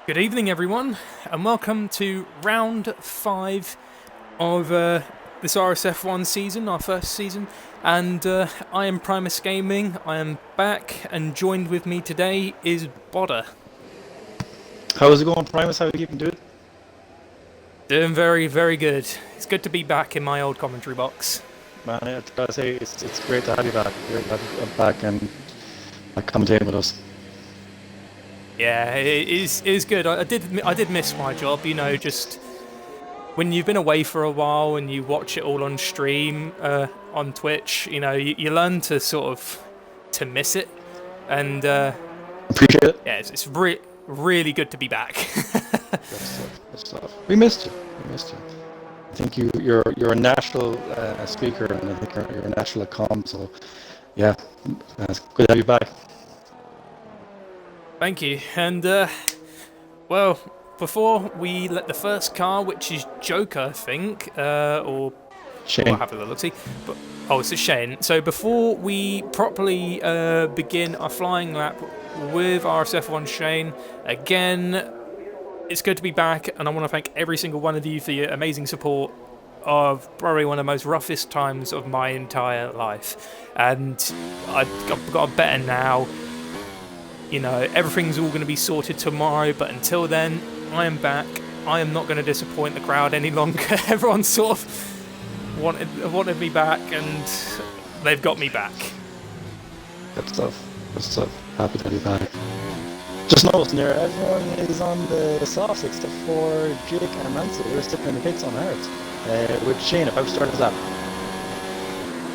Good evening, everyone, and welcome to round 5 of this RSF1 season, our first season. And I am Primus Gaming. I am back, and joined with me today is Bodder. How's it going, Primus? How are you keeping, dude? Doing very, very good. It's good to be back in my old commentary box. Man, I gotta say, it's great to have you back. Great to have you back and commentating with us. Yeah, it is good. I did miss my job, just when you've been away for a while and you watch it all on stream on Twitch, you learn to sort of to miss it, and Appreciate it. yeah, it's really good to be back. Good stuff. Good stuff. We missed you. I think you're a national speaker, and I think you're a national comm. So, yeah, it's good to have you back. Thank you. And well, before we let the first car, which is Joker, I think, or Shane. We'll have a look see. But it's a Shane. So before we properly begin our flying lap with RSF1 Shane, again, it's good to be back, and I want to thank every single one of you for your amazing support of probably one of the most roughest times of my entire life. And I've got better now. Everything's all going to be sorted tomorrow, but until then, I am back. I am not going to disappoint the crowd any longer. Everyone sort of wanted me back, and they've got me back. Good stuff. Good stuff. Happy to be back. Just noticing there, everyone is on the soft six for Jake and Mansell. We're sticking in the pits on hard. With Shane about to start his lap.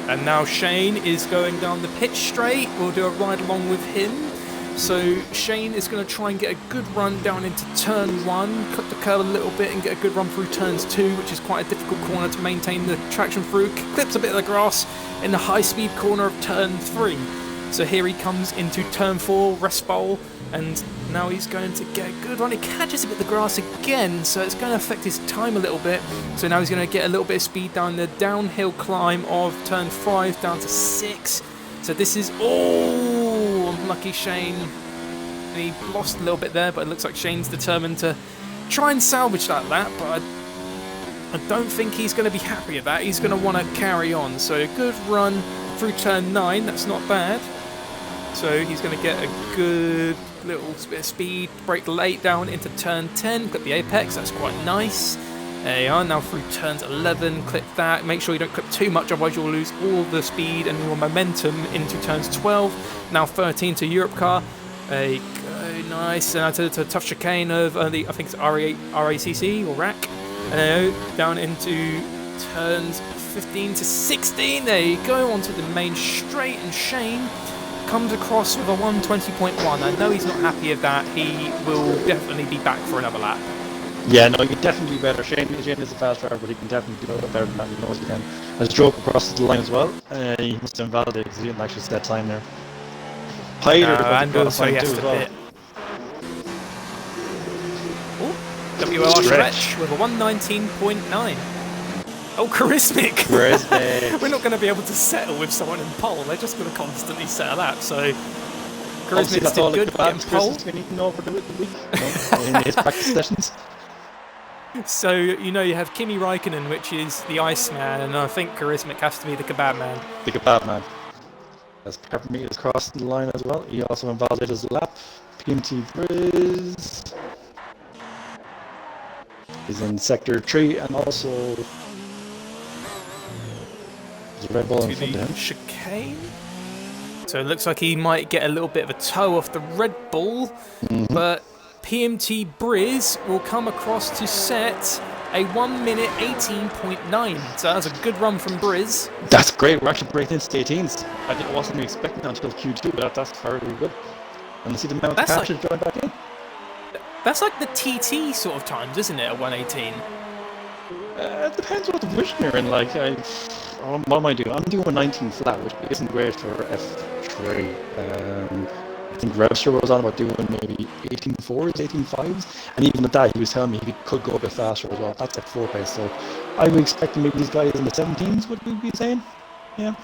And now Shane is going down the pitch straight. We'll do a ride along with him. So Shane is going to try and get a good run down into turn 1, cut the curve a little bit and get a good run through turns 2, which is quite a difficult corner to maintain the traction through. Clips a bit of the grass in the high-speed corner of turn 3. So here he comes into turn 4, rest bowl, and now he's going to get a good run. He catches a bit of the grass again, so it's going to affect his time a little bit. So now he's going to get a little bit of speed down the downhill climb of turn 5 down to 6. So this is unlucky Shane. And he lost a little bit there, but it looks like Shane's determined to try and salvage that lap. But I don't think he's going to be happy with that. He's going to want to carry on. So a good run through turn 9. That's not bad. So he's going to get a good little bit of speed. Brake late down into turn 10. Clip the apex. That's quite nice. There you are, now through turns 11, clip that. Make sure you don't clip too much, otherwise you'll lose all the speed and your momentum into turns 12. Now 13 to Europe car. Nice, and to tough chicane of I think it's RACC or RAC. Down into turns 15 to 16. There you go, onto the main straight, and Shane comes across with a 120.1. I know he's not happy with that. He will definitely be back for another lap. Yeah, no, you can definitely do better. Shane is a fast driver, but he can definitely do better than that. He knows he can. As Joke across the line as well, he must have invalidated because he didn't actually set time there. Hyder and also he has to pit. WR stretch with a 119.9. Oh, charismatic! We're not going to be able to settle with someone in pole. They're just going to constantly settle that. So charismatic did good in pole. We need to know for the week, in his practice sessions. So, you have Kimi Räikkönen, which is the Iceman, and I think Charismatic has to be the Kebab Man. The Kebab Man. As Peppermeat is crossing the line as well. He also invalidated his lap. PMT Briz is in sector 3, and also there's a Red Bull in front of him. Chicane. So it looks like he might get a little bit of a toe off the Red Bull, but PMT Briz will come across to set a 1 minute 18.9. So that's a good run from Briz. That's great. We're actually breaking into the 18s. I wasn't expecting that until Q2, but that's very good. And you see the amount of catches going back in. That's like the TT sort of times, isn't it, at 118? It depends what division you're in. What am I doing? I'm doing a 19 flat, which isn't great for F3. I think Revster was on about doing maybe 18.4s, 18.5s, and even at that, he was telling me he could go a bit faster as well. That's like 4 pace, so I would expect maybe these guys in the 17s, would we be saying? Yeah.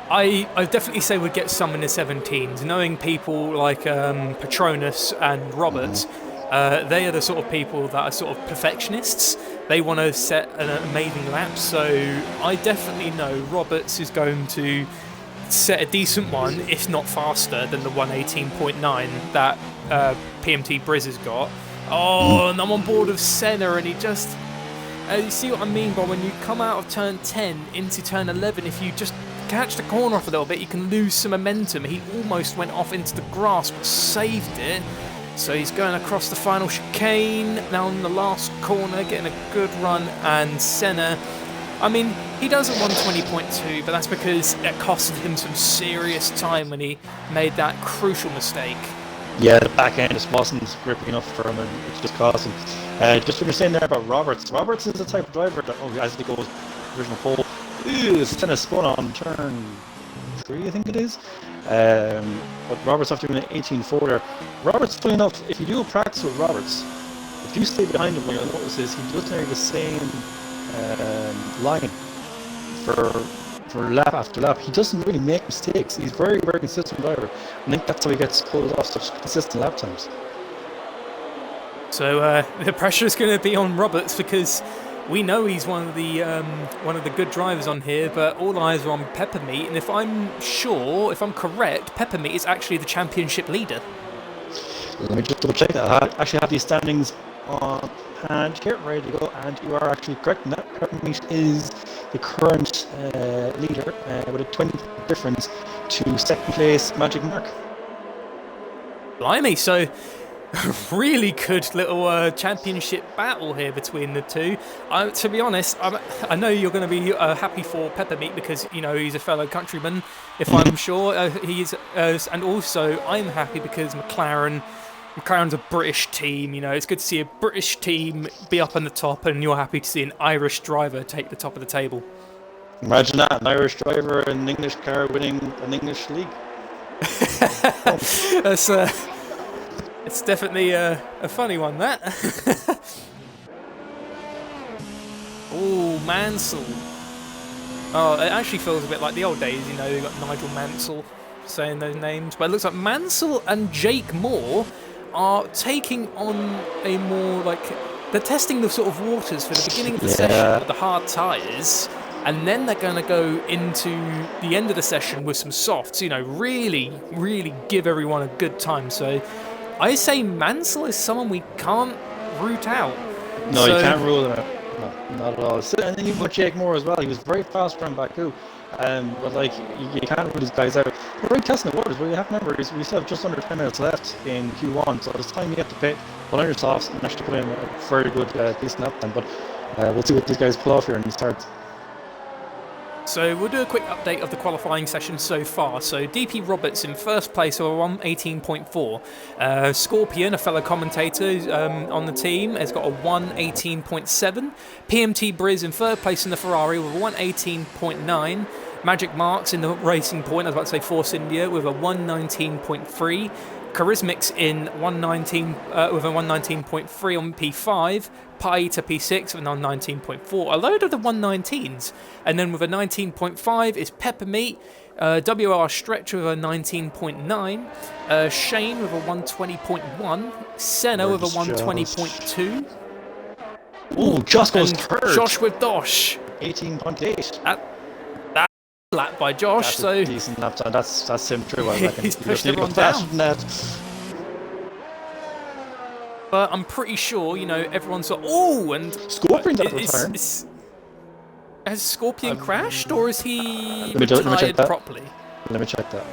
I definitely say we'd get some in the 17s. Knowing people like Patronus and Roberts, They are the sort of people that are sort of perfectionists. They want to set an amazing lap, so I definitely know Roberts is going to set a decent one, if not faster than the 118.9 that PMT Briz has got. Oh, and I'm on board with Senna, and he just... you see what I mean by when you come out of turn 10 into turn 11, if you just catch the corner off a little bit, you can lose some momentum. He almost went off into the grass, but saved it. So he's going across the final chicane, now in the last corner, getting a good run, and Senna... I mean, he does at 120.2, but that's because it costed him some serious time when he made that crucial mistake. Yeah, the back end just wasn't grippy enough for him, and it just cost him. Just what you're saying there about Roberts. Roberts is the type of driver that, as he goes original pole, Senna spun on turn 3, I think it is. But Roberts after doing an 18.4 there. Roberts, funny enough, if you do a practice with Roberts, if you stay behind him, what you'll notice is he does nearly the same line for lap after lap. He doesn't really make mistakes. He's very, very consistent driver. I think that's how he gets pulled off such consistent lap times. So the pressure is going to be on Roberts because we know he's one of the good drivers on here, but all eyes are on Peppermeat. And if I'm correct, Peppermeat is actually the championship leader. Let me just double check that. I actually have these standings on hand here, ready to go, and you are actually correct in that. Peppermeat is the current leader with a 20 difference to second place Magic Mark. Blimey, so really good little championship battle here between the two. To be honest, I know you're going to be happy for Peppermeat because he's a fellow countryman. If I'm sure he's, and also I'm happy because McLaren's a British team. It's good to see a British team be up on the top, and you're happy to see an Irish driver take the top of the table. Imagine that, an Irish driver in an English car winning an English league. It's definitely a funny one, that. Oh, Mansell. Oh, it actually feels a bit like the old days, you've got Nigel Mansell saying those names. But it looks like Mansell and Jake Moore are taking on a more they're testing the sort of waters for the beginning of the session with the hard tyres, and then they're going to go into the end of the session with some softs, really, really give everyone a good time. So I say Mansell is someone we can't root out. No, you can't rule him out. No, not at all. And then you've got Jake Moore as well. He was very fast around Baku. But you can't rule these guys out. We're really testing the waters, but you have to remember we still have just under 10 minutes left in Q1, so it's time you have to pit, put on your softs, and actually put in a very good, decent lap time. But we'll see what these guys pull off here in the start. So we'll do a quick update of the qualifying session so far. So DP Roberts in first place with a 118.4. Scorpion, a fellow commentator on the team, has got a 118.7. PMT Briz in third place in the Ferrari with a 118.9. Magic Marks in the Racing Point, I was about to say Force India, with a 119.3. Charismix in 119 with a 119.3 on P5. Paita P6 with a 19.4. A load of the 119s. And then with a 19.5 is Peppermeat. WR Stretch with a 19.9. Shane with a 120.1. Senna with a 120.2. Ooh, Josh goes third. Josh with Dosh. 18.8. That lap by Josh. That's so a decent lap time. That's him through. I reckon. He's pushed everyone down. But I'm pretty sure, everyone's like, oh, and Scorpion's at the turn. Has Scorpion crashed, or is he let me retired check properly? Let me check that.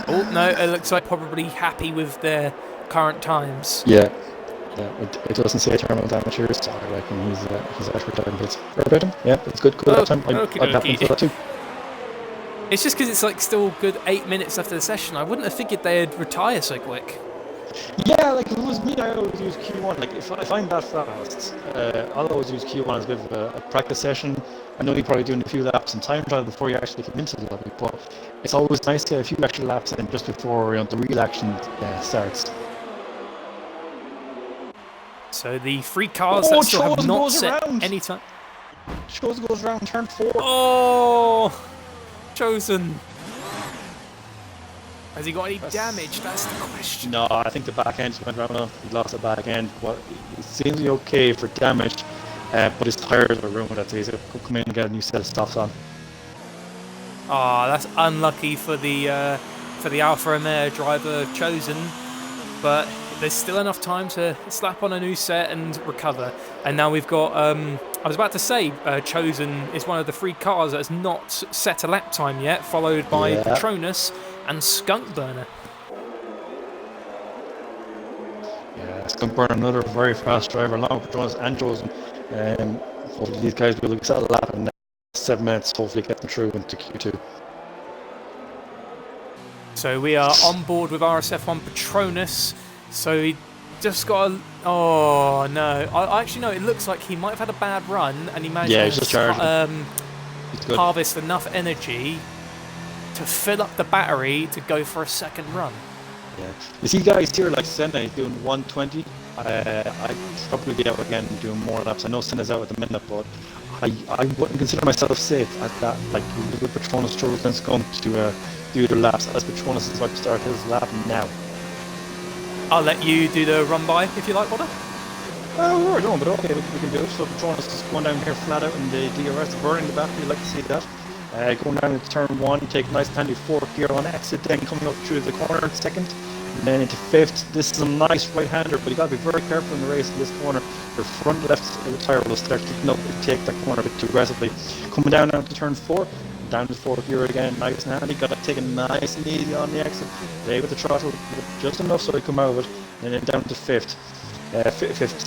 Oh, no, it looks like probably happy with their current times. Yeah. It doesn't say terminal damage here, so I reckon he's actually retired bits. About him? Yeah, it's good. Cool time. I'd happen for that too. It's just because it's still good 8 minutes after the session. I wouldn't have figured they'd retire so quick. Yeah, if it was me, I always use Q1. If I'm that fast, I'll always use Q1 as a bit of a practice session. I know you're probably doing a few laps in time trial before you actually come into the lobby, but it's always nice to have a few extra laps in just before the real action starts. So the free cars that still have not set any time. Chosen goes around turn 4. Oh, Chosen. Has he got any damage? That's the question. No, I think the back end went around him. He lost the back end, but he seems to be okay for damage. But his tires are ruined. So he's going to come in and get a new set of stops on. Ah, that's unlucky for the Alfa Romeo driver chosen, but there's still enough time to slap on a new set and recover. And now we've got, I was about to say, chosen is one of the 3 cars that has not set a lap time yet, followed by Patronus and Skunk Burner. Yeah, Skunk Burner, another very fast driver, along with Patronus and chosen. Hopefully these guys will set a lap in 7 minutes, hopefully get them through into Q2. So we are on board with RSF1 Patronus. So he just got a... Oh, no. I actually know, it looks like he might have had a bad run, and he managed to harvest enough energy to fill up the battery to go for a second run. Yeah. You see guys here like Senna, he's doing 120. I'd probably be out again doing more laps. I know Senna's out at the minute, but I wouldn't consider myself safe at that. Like, with Patronus chosen Skunk to do their laps, as Patronus is about to start his lap now. I'll let you do the run by if you like, Potter. Oh, I don't, but okay, we can do it. So Patronus is going down here flat out in the DRS, burning the battery. You'd like to see that. Going down into turn 1, take a nice handy 4th gear on exit, then coming up through the corner in 2nd, and then into 5th. This is a nice right-hander, but you got to be very careful in the race in this corner. Your front left tyre will start kicking up if you take that corner a bit too aggressively. Coming down now to turn 4, down to 4th gear again, nice and handy. Got to take it nice and easy on the exit. Play with the throttle just enough so you come out of it, and then down to 5th. Fifth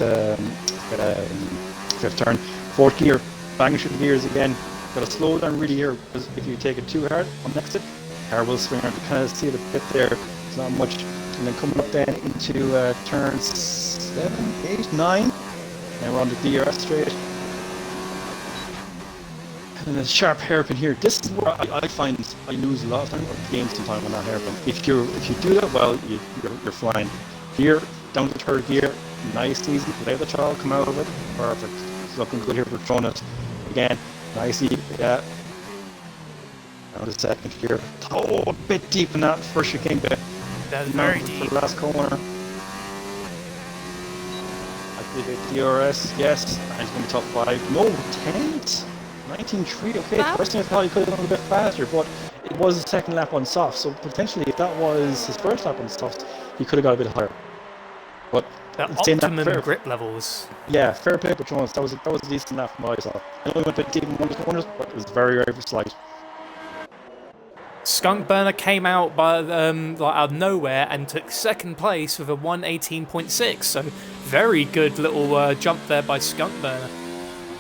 turn, 4th gear, banging through the gears again. Got to slow down really here, because if you take it too hard on the exit, car will swing around. You kind of see it a bit there, it's not much. And then coming up then into turns 7, 8, 9, and we're on the DRS straight. And a sharp hairpin here. This is where I find I lose a lot of time, or gain some time on that hairpin. If you do that well, you're flying. Here, down to 3rd gear, nice, easy, lay the throttle, come out of it, perfect. It's looking good here for Patronus. Again, nice, easy, yeah. Now the 2nd gear. Oh, a bit deep in that first chicane bit. That's very deep. For the last corner. I did a DRS, yes. And he's going to be top 5. No, 10th. 19.3, okay. First thing I thought he could have gone a bit faster, but it was his 2nd lap on soft, so potentially if that was his 1st lap on soft, he could have got a bit higher. But the optimum grip levels. Yeah, fair play for Patronus. That was a decent lap from what I saw. I know he went a bit deep in one of the corners, but it was very, very slight. Skunk Burner came out by out of nowhere and took 2nd place with a 118.6. So very good little jump there by Skunk Burner.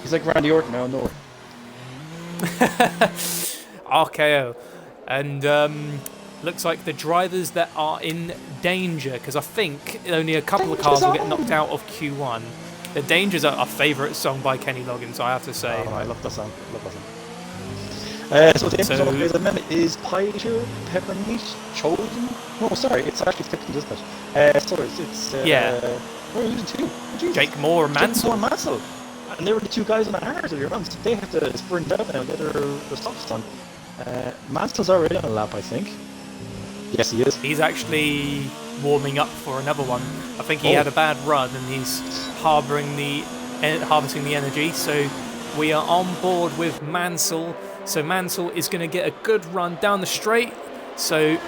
He's like Randy Orton now, no. RKO. And looks like the drivers that are in danger, because I think only a couple of cars will get knocked out of Q1. The Danger's are our favourite song by Kenny Loggins, I have to say. Oh, I love that song. So the song as I meant is Pieter, Peppermeat, Chosen. No, sorry, it's actually 15, isn't it? Sorry, it's yeah. Where are you two? Jesus. Jake Moore and Mansell. And they were the 2 guys on the hard of your runs. They have to sprint out now and get their stops done. Mansell's already on a lap, I think. Yes, he is. He's actually warming up for another one. I think he had a bad run and he's harvesting the energy. So we are on board with Mansell. So Mansell is going to get a good run down the straight. So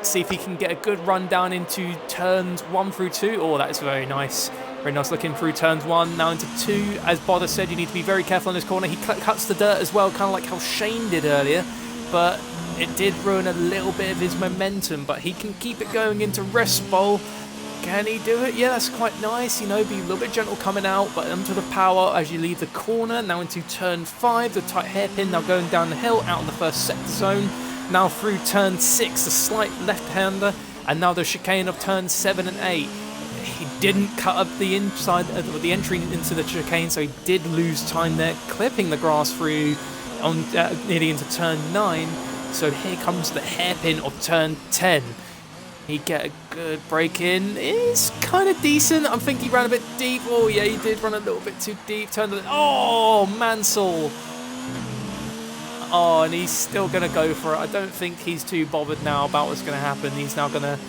see if he can get a good run down into turns 1 through 2. Oh, that is very nice. Very nice looking through turns 1, now into 2. As Bodder said, you need to be very careful in this corner. He cuts the dirt as well, kind of like how Shane did earlier. But it did ruin a little bit of his momentum. But he can keep it going into rest bowl. Can he do it? Yeah, that's quite nice. You know, be a little bit gentle coming out, but onto the power as you leave the corner. Now into turn 5, the tight hairpin. Now going down the hill, out of the first sector zone. Now through turn 6, a slight left-hander. And now the chicane of turn 7 and 8. He didn't cut up the inside of the entry into the chicane, so he did lose time there, clipping the grass through on nearly into turn 9. So here comes the hairpin of turn 10. He get a good break in. It's kind of decent. I think he ran a bit deep. Oh yeah, he did run a little bit too deep. Oh, Mansell. Oh, and he's still going to go for it. I don't think he's too bothered now about what's going to happen. He's now going to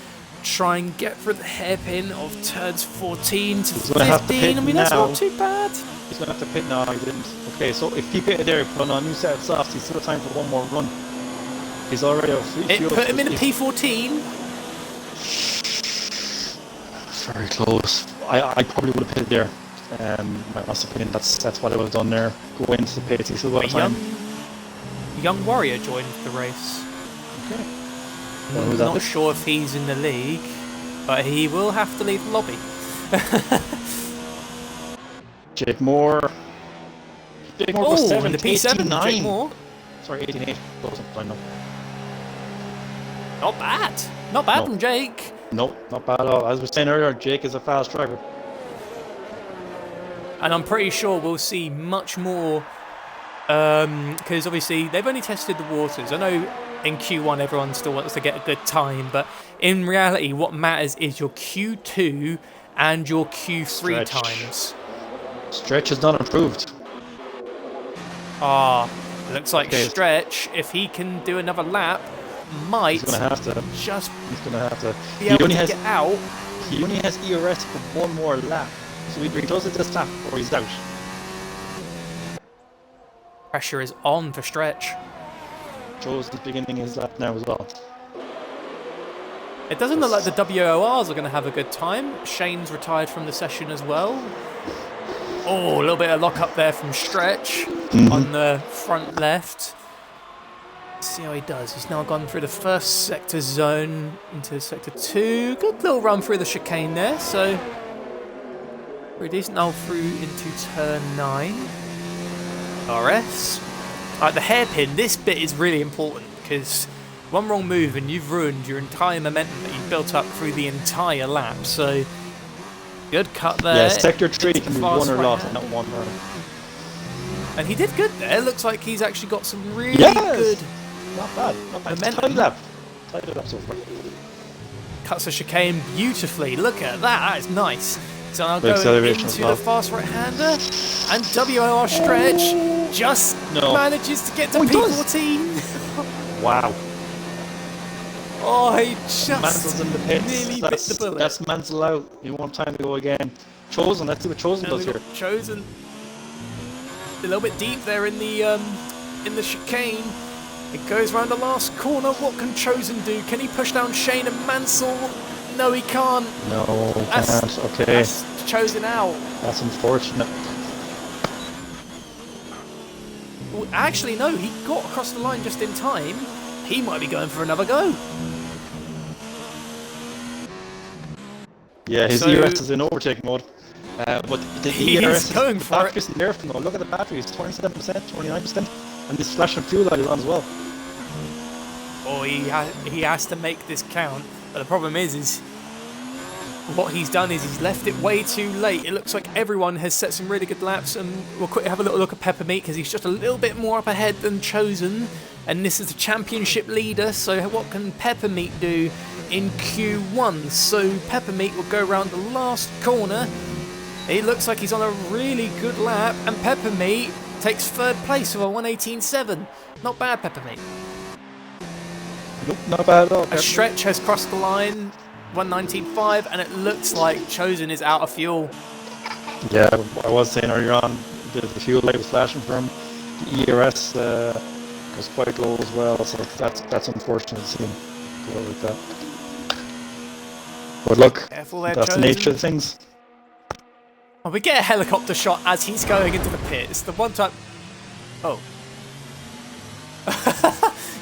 try and get through the hairpin of turns 14 to 15. I mean, that's not too bad. He's going to have to pit now. He didn't. Okay, so if he pitted there, put on a new set of softs, he's still time for one more run. He's already out. It put him in a P14. Very close. I probably would have pitted there. My honest opinion, that's what I would have done there. Go into the pit. He's still got time. Young Warrior joined the race. Okay. I'm not sure if he's in the league, but he will have to leave the lobby. Jake Moore. Jake Moore was 7, in the P7. 89. Jake Moore. Sorry, 18.8. Close up time now. Not bad. Not bad from Jake. No, not bad at all. As we were saying earlier, Jake is a fast driver. And I'm pretty sure we'll see much more, because obviously they've only tested the waters. I know in Q1 everyone still wants to get a good time, but in reality what matters is your Q2 and your Q3 times. Stretch is not improved. Looks like Stretch, if he can do another lap, might he's gonna have to. Just he's gonna have to. be able to get out. He only has ERS for one more lap, so either he does it this lap or he's out. Pressure is on for Stretch. Chosen's beginning his lap now as well. It doesn't look like the WORs are going to have a good time. Shane's retired from the session as well. Oh, a little bit of lock up there from Stretch on the front left. Let's see how he does. He's now gone through the first sector zone into sector 2. Good little run through the chicane there. So, pretty decent. Now through into turn 9. RS. The hairpin, this bit is really important because one wrong move and you've ruined your entire momentum that you've built up through the entire lap. So, good cut there. Yeah, sector 3 can be won or lost, not one run. And he did good there. Looks like he's actually got some really good. Not bad. Not bad. Momentum. Tidy lap. Tidy lap so far. Cuts the chicane beautifully. Look at that. That is nice. So now going into the fast right-hander. And WOR Stretch just manages to get to P14. Wow. Oh, he just Mansel's in the pits. nearly bit the bullet. That's Mansell out. He won't have time to go again. Chosen. Let's see what Chosen does here. Chosen a little bit deep there in the chicane. It goes around the last corner. What can Chosen do? Can he push down Shane and Mansell? No, he can't. No, he can't. Okay. That's Chosen out. That's unfortunate. Well, actually, no. He got across the line just in time. He might be going for another go. Yeah, his ERS is in overtake mode. But the ERS is going for it. Isn't there for no. Look at the battery. It's 27%, 29%. And this flashing fuel light is on as well. Oh, he has to make this count. But the problem is what he's done is he's left it way too late. It looks like everyone has set some really good laps, and we'll quickly have a little look at Peppermeat because he's just a little bit more up ahead than Chosen, and this is the championship leader. So what can Peppermeat do in Q1? So Peppermeat will go around the last corner. He looks like he's on a really good lap, and Peppermeat takes third place with a 1:18.7. Not bad, Peppermeat. Nope, not bad at all. A Stretch has crossed the line, 1:19.5, and it looks like Chosen is out of fuel. Yeah, I was saying earlier on, the fuel light was flashing for him. The ERS was quite low as well, so that's unfortunate to see him go like that. But look, Careful there, that's Chosen. the nature of things. Oh, we get a helicopter shot as he's going into the pit. It's the one time... Oh.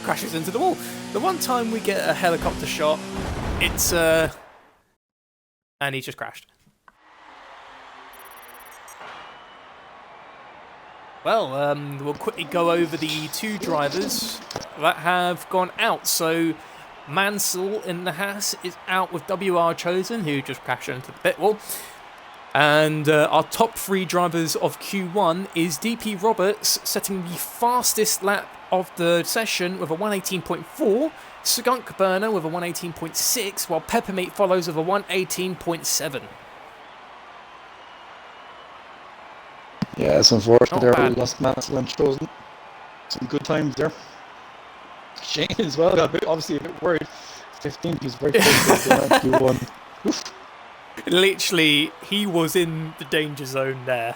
Crashes into the wall. The one time we get a helicopter shot, it's... And he just crashed. Well, we'll quickly go over the two drivers that have gone out. So, Mansell in the Haas is out with WR Chosen, who just crashed into the pit wall. And our top three drivers of Q1 is DP Roberts setting the fastest lap of the session with a 1:18.4, Skunk Burner with a 1:18.6, while Peppermeat follows with a 1:18.7. Yeah, it's unfortunate there. bad. We lost Mansell and Chosen. Some good times there. Shane as well got obviously a bit worried. 15, he was very close to Q1. Oof. Literally, he was in the danger zone there.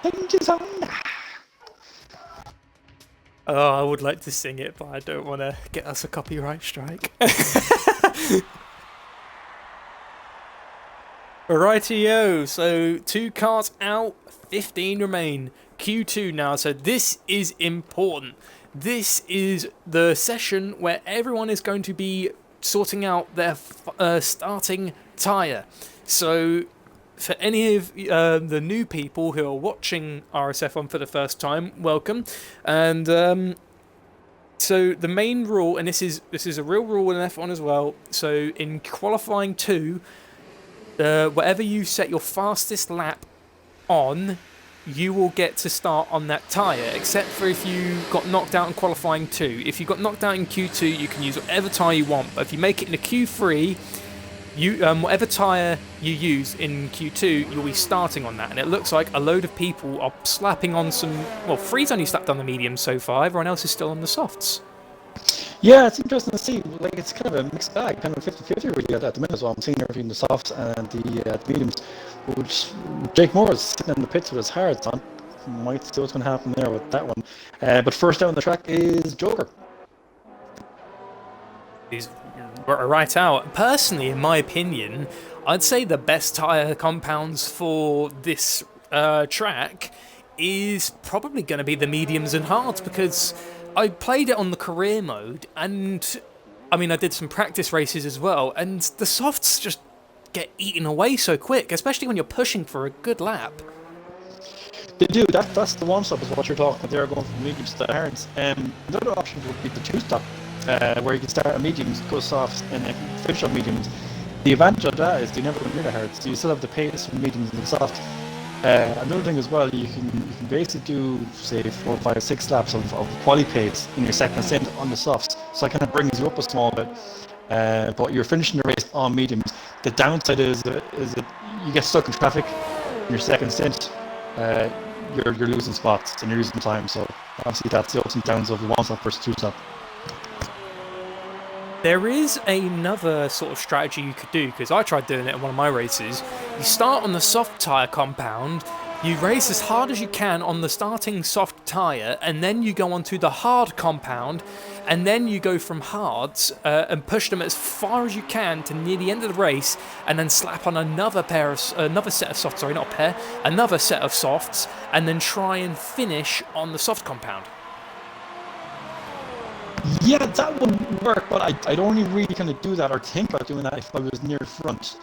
Danger zone. Oh, I would like to sing it, but I don't want to get us a copyright strike. Rightio, so 2 cars out, 15 remain. Q2 now, so this is important. This is the session where everyone is going to be sorting out their starting tyre. So for any of the new people who are watching RSF1 for the first time, welcome. And so the main rule, and this is a real rule in F1 as well, so in qualifying 2, whatever you set your fastest lap on, you will get to start on that tyre, except for if you got knocked out in qualifying 2. If you got knocked out in Q2, you can use whatever tyre you want, but if you make it into Q3, you whatever tyre you use in Q2, you'll be starting on that. And it looks like a load of people are slapping on some... Well, Free's only slapped on the mediums so far, everyone else is still on the softs. Yeah, it's interesting to see. Like, it's kind of a mixed bag, kind of 50-50 really at the minute as well. I'm seeing everything, the softs and the mediums. Which Jake Moore is sitting in the pits with his hards on. Might see what's going to happen there with that one. But first down the track is Joker. He's right out. Personally, in my opinion, I'd say the best tyre compounds for this track is probably going to be the mediums and hards, because I played it on the career mode, and I mean I did some practice races as well, and the softs just get eaten away so quick, especially when you're pushing for a good lap. They do. That's the one stop is what you're talking about. They're going from mediums to hards. Another option would be the two stop, where you can start at mediums, go softs, and then finish on mediums. The advantage of that is you never go near the hards, so you still have the pace from mediums and soft. Another thing as well, you can basically do say 4, 5, 6 laps of quali pace in your second stint on the softs, so it kind of brings you up a small bit. But you're finishing the race on mediums. The downside is that you get stuck in traffic in your second stint. You're losing spots and you're losing time. So obviously that's the ups and downs of the one stop versus two stop. There is another sort of strategy you could do, because I tried doing it in one of my races. You start on the soft tyre compound, you race as hard as you can on the starting soft tyre, and then you go onto the hard compound, and then you go from hards and push them as far as you can to near the end of the race, and then slap on another set of softs, another set of softs, and then try and finish on the soft compound. Yeah, that would work, but I'd only really kind of do that or think about doing that if I was near the front.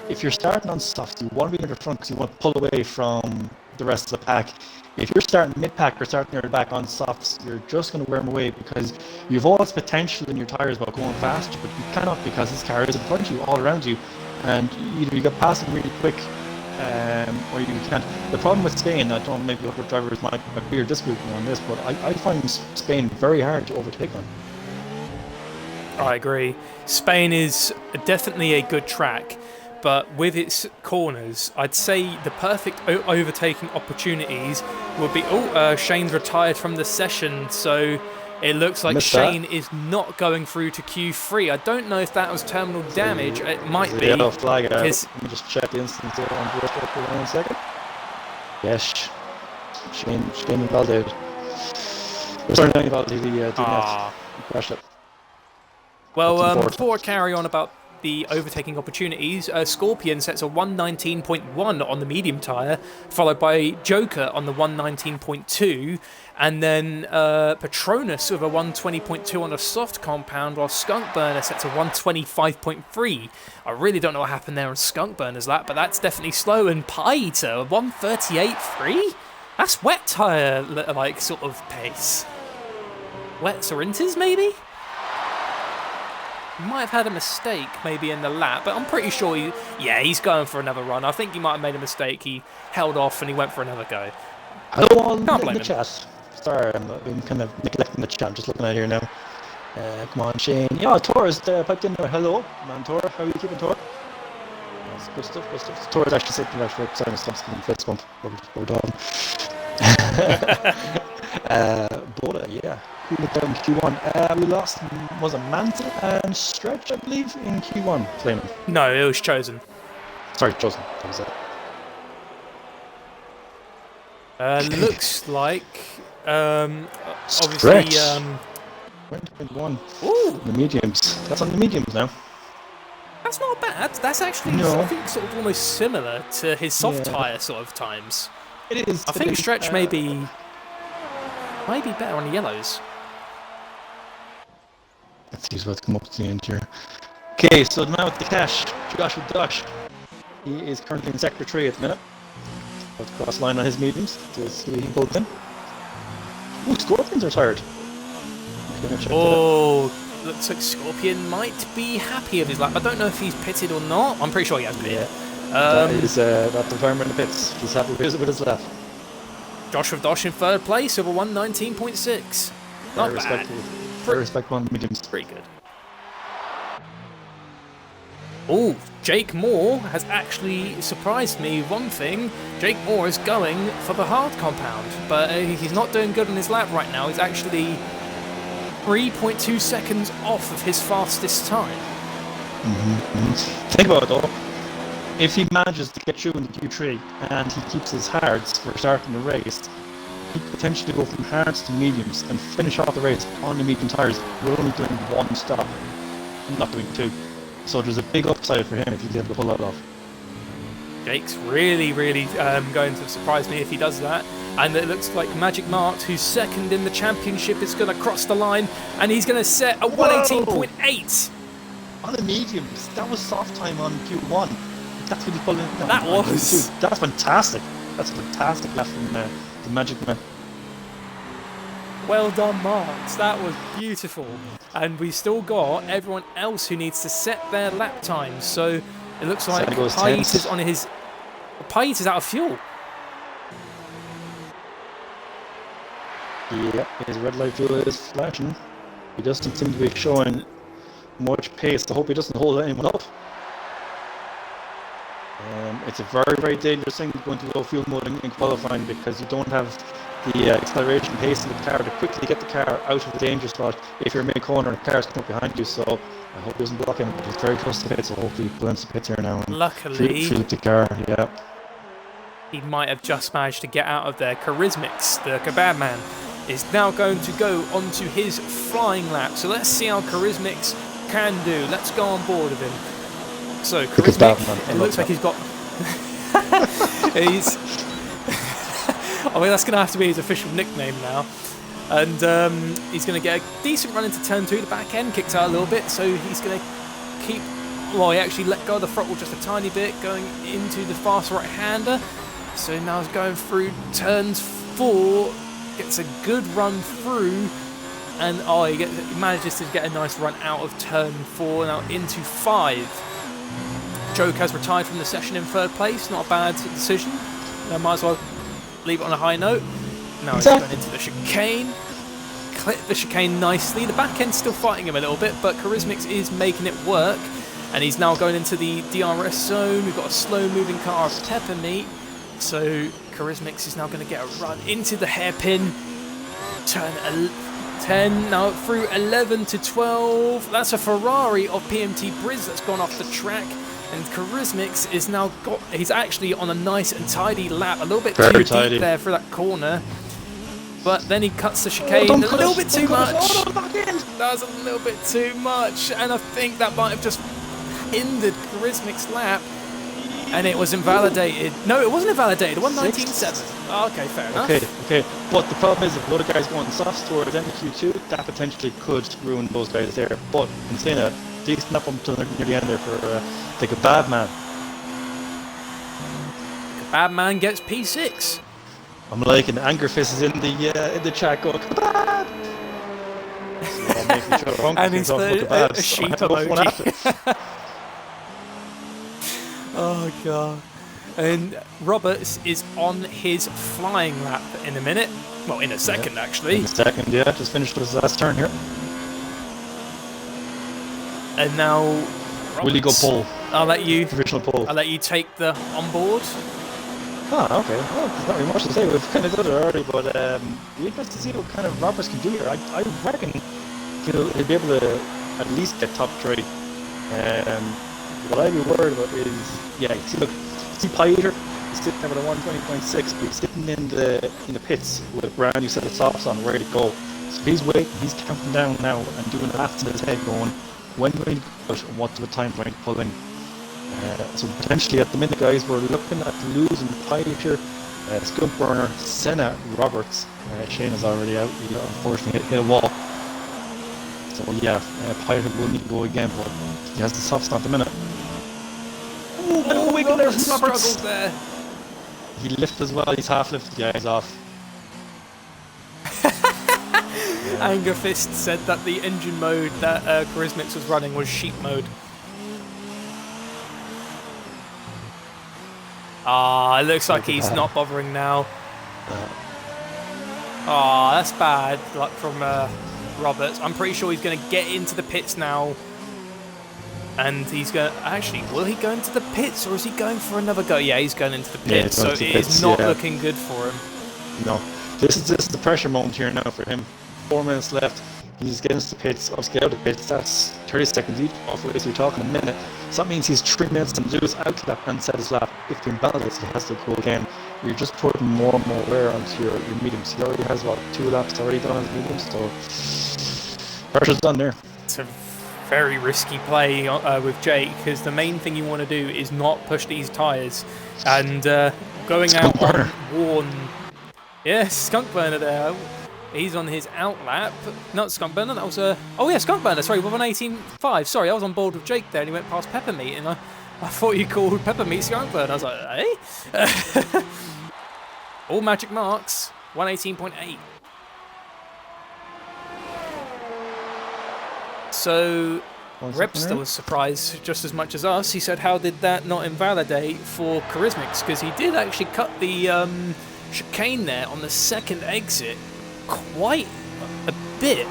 If you're starting on softs, you want to be near the front because you want to pull away from the rest of the pack. If you're starting mid-pack or starting near the back on softs, you're just going to wear them away because you've all this potential in your tyres about going faster, but you cannot because this car is in front of you, all around you, and either you get past them really quick or you can't. The problem with Spain, I don't know, maybe other drivers might agree or disagree with me on this, but I find Spain very hard to overtake on. I agree. Spain is definitely a good track, but with its corners, I'd say the perfect overtaking opportunities would be... Shane's retired from the session, so it looks like Shane is not going through to Q3. I don't know if that was terminal damage. It might be. Yellow flag. Let me just check the instance here on the rest for 1 second. Yes, Shane invalidated. Sorry, not invalidated. The DNF. Crashed it. Well, before I carry on about the overtaking opportunities, Scorpion sets a 119.1 on the medium tyre, followed by Joker on the 119.2, and then Patronus with a 120.2 on a soft compound, while Skunk Burner sets a 125.3. I really don't know what happened there on Skunk Burner's lap, but that's definitely slow. And Pie Eater, a 138.3? That's wet tyre, like, sort of pace. Wet Sorrentis, maybe? He might have had a mistake maybe in the lap, but I'm pretty sure he's going for another run. I think he might have made a mistake. He held off and he went for another go. Hello, Can't blame him. Chat. Sorry, I'm kind of neglecting the chat. I'm just looking at it here now. Come on, Shane. Yeah, Tor is piped in there. Hello, man, Tor. How are you keeping, Tor? That's good stuff, good stuff. Tor is actually sitting right beside us. Fist bump. We're talking. Boda, yeah. Who went down in Q1? We lost, was it Mansell and Stretch, I believe, in Q1, Flaming. No, it was chosen. Sorry, Chosen. That was it. Looks like Stretch. obviously. 1.1. Ooh, The mediums. That's on the mediums now. that's not bad. That's actually, No. I think, sort of almost similar to his soft Yeah. tyre sort of times. It is. I think Stretch may be better on the yellows. Let's see what's come up to the end here. Okay, so now with the cash, Joshua Dosh. He is currently in sector 3 at the minute. About to cross line on his mediums to see what he pulled in. Ooh, Scorpions are tired. Okay, check that out. Oh, looks like Scorpion might be happy with his lap. I don't know if he's pitted or not. I'm pretty sure he has pitted. That is that's the farmer in the pits. He's happy with his lap. Joshua Dosh in third place over 119.6. Not bad. Very respectable on the mediums. Pretty good. Oh, Jake Moore has actually surprised me. One thing, Jake Moore is going for the hard compound, but he's not doing good on his lap right now. He's actually 3.2 seconds off of his fastest time. Think about it though. If he manages to get through in the Q3 and he keeps his hards for starting the race, he could potentially go from hards to mediums and finish off the race on the medium tyres. We're only doing one stop, not doing two. So there's a big upside for him if he's able to pull that off. Jake's really going to surprise me if he does that. And it looks like Magic Mart, who's second in the championship, is going to cross the line, and he's going to set a 118.8. On the mediums, that was soft time on Q1. That's what he pulled in. That was. That's fantastic. That's a fantastic left from the Magic Man. Well done, Marks. That was beautiful. And we still got everyone else who needs to set their lap times. So it looks like Pite is on his. Pite is out of fuel. Yeah, his red light fuel is flashing. He doesn't seem to be showing much pace. I hope he doesn't hold anyone up. It's a very dangerous thing going to low fuel mode in qualifying because you don't have the acceleration pace in the car to quickly get the car out of the danger spot if you're mid-corner and the car's coming up behind you. So I hope he doesn't block him, but he's very close to pit, so hopefully he blends the pits here now. And luckily, shoot the car, yeah. He might have just managed to get out of there. Charismix, the kebab man, is now going to go onto his flying lap. So let's see how Charismix can do. Let's go on board with him. So Charismix, it looks like he's got... he's... I mean, that's going to have to be his official nickname now. And he's going to get a decent run into turn 2. The back end kicked out a little bit, so he's going to keep... Well, he actually let go of the throttle just a tiny bit, going into the fast right-hander. So now he's going through turns 4, gets a good run through, and he manages to get a nice run out of turn 4, now into 5. Joke has retired from the session in third place, not a bad decision. Might as well leave it on a high note. Now he's going into the chicane. Clip the chicane nicely. The back end's still fighting him a little bit, but Charismix is making it work. And he's now going into the DRS zone. We've got a slow-moving car of Peppermeat. So Charismix is now going to get a run into the hairpin. Turn 10, now through 11 to 12. That's a Ferrari of PMT Briz that's gone off the track. And Charismix is now he's actually on a nice and tidy lap. A little bit too deep there for that corner. But then he cuts the chicane a little bit too much. That was a little bit too much. And I think that might have just hindered Charismic's lap. And it was invalidated. No, it wasn't invalidated. 119.7. Oh, okay, fair enough. Okay. But the problem is, if a lot of guys go on soft towards end of Q2, that potentially could ruin those guys there. But in saying that, decent up until near the end there for the kebab man. Kebab man gets P6. I'm liking Angerfist is in the chat going kebab. So and he's a sheep emoji. Oh god. And Roberts is on his flying lap in a minute. Well, in a second actually. In a second, yeah. Just finished his last turn here. And now Roberts, will you go pole? I'll let you Provisional pole. I'll let you take the on board. Ah, okay. Well, there's not really much to say. We've kind of done it already, but be interested to see what kind of Roberts can do here. I reckon he'll be able to at least get top three. What I'd be worried about is, yeah, see Pieter, he's sitting there with a 120.6, but he's sitting in the pits with a brand new set of softs on, ready to go. So he's waiting, he's counting down now and doing laps in his head, going, when do I need to push and what time do I need to pull in? So potentially at the minute, guys, we're looking at losing Pieter, Skunk Burner, Senna, Roberts. Shane is already out. He unfortunately hit a wall. So yeah, Pieter will need to go again, but he has the softs at the minute. Oh, wiggle there from struggled Roberts. there. He lifted as well. He's half lifted. Yeah, he's off. Anger Fist said that the engine mode that Charismix was running was sheep mode. Ah, it looks like he's not bothering now. Ah, that's bad luck from Roberts. I'm pretty sure he's going to get into the pits now. And he's going to... Actually, will he go into the pits or is he going for another go? Yeah, he's going into the pits, so it is not looking good for him. No. This is the pressure moment here now for him. 4 minutes left. He's getting to the pits. Obviously, out of the pits. That's 30 seconds each off race. We're talking a minute. So that means he's 3 minutes to do his outlap and set his lap. If he invalidates, he has to go again. You're just putting more and more wear onto your mediums. He already has, 2 laps already done on his mediums. So pressure's done there. It's a very risky play with Jake, because the main thing you want to do is not push these tyres. And going out on worn... Yeah, Skunk Burner there. He's on his outlap. Not Skunk Burner, that was a... Oh yeah, Skunk Burner, sorry, with an 18.5. Sorry, I was on board with Jake there and he went past Peppermeat and I thought you called Peppermeat Skunk Burner. I was like, eh? All magic marks, 118.8. So, Repster was surprised just as much as us. He said, how did that not invalidate for Charismix? Because he did actually cut the chicane there on the second exit quite a bit.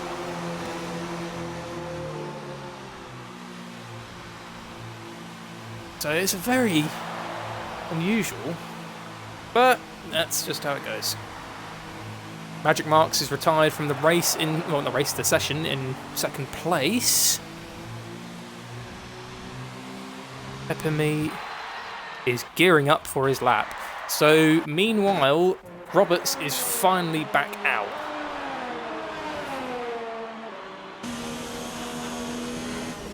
So it's very unusual, but that's just how it goes. Magic Marks is retired from the race well, not race, the session in second place. Peppermeat is gearing up for his lap. So meanwhile, Roberts is finally back out.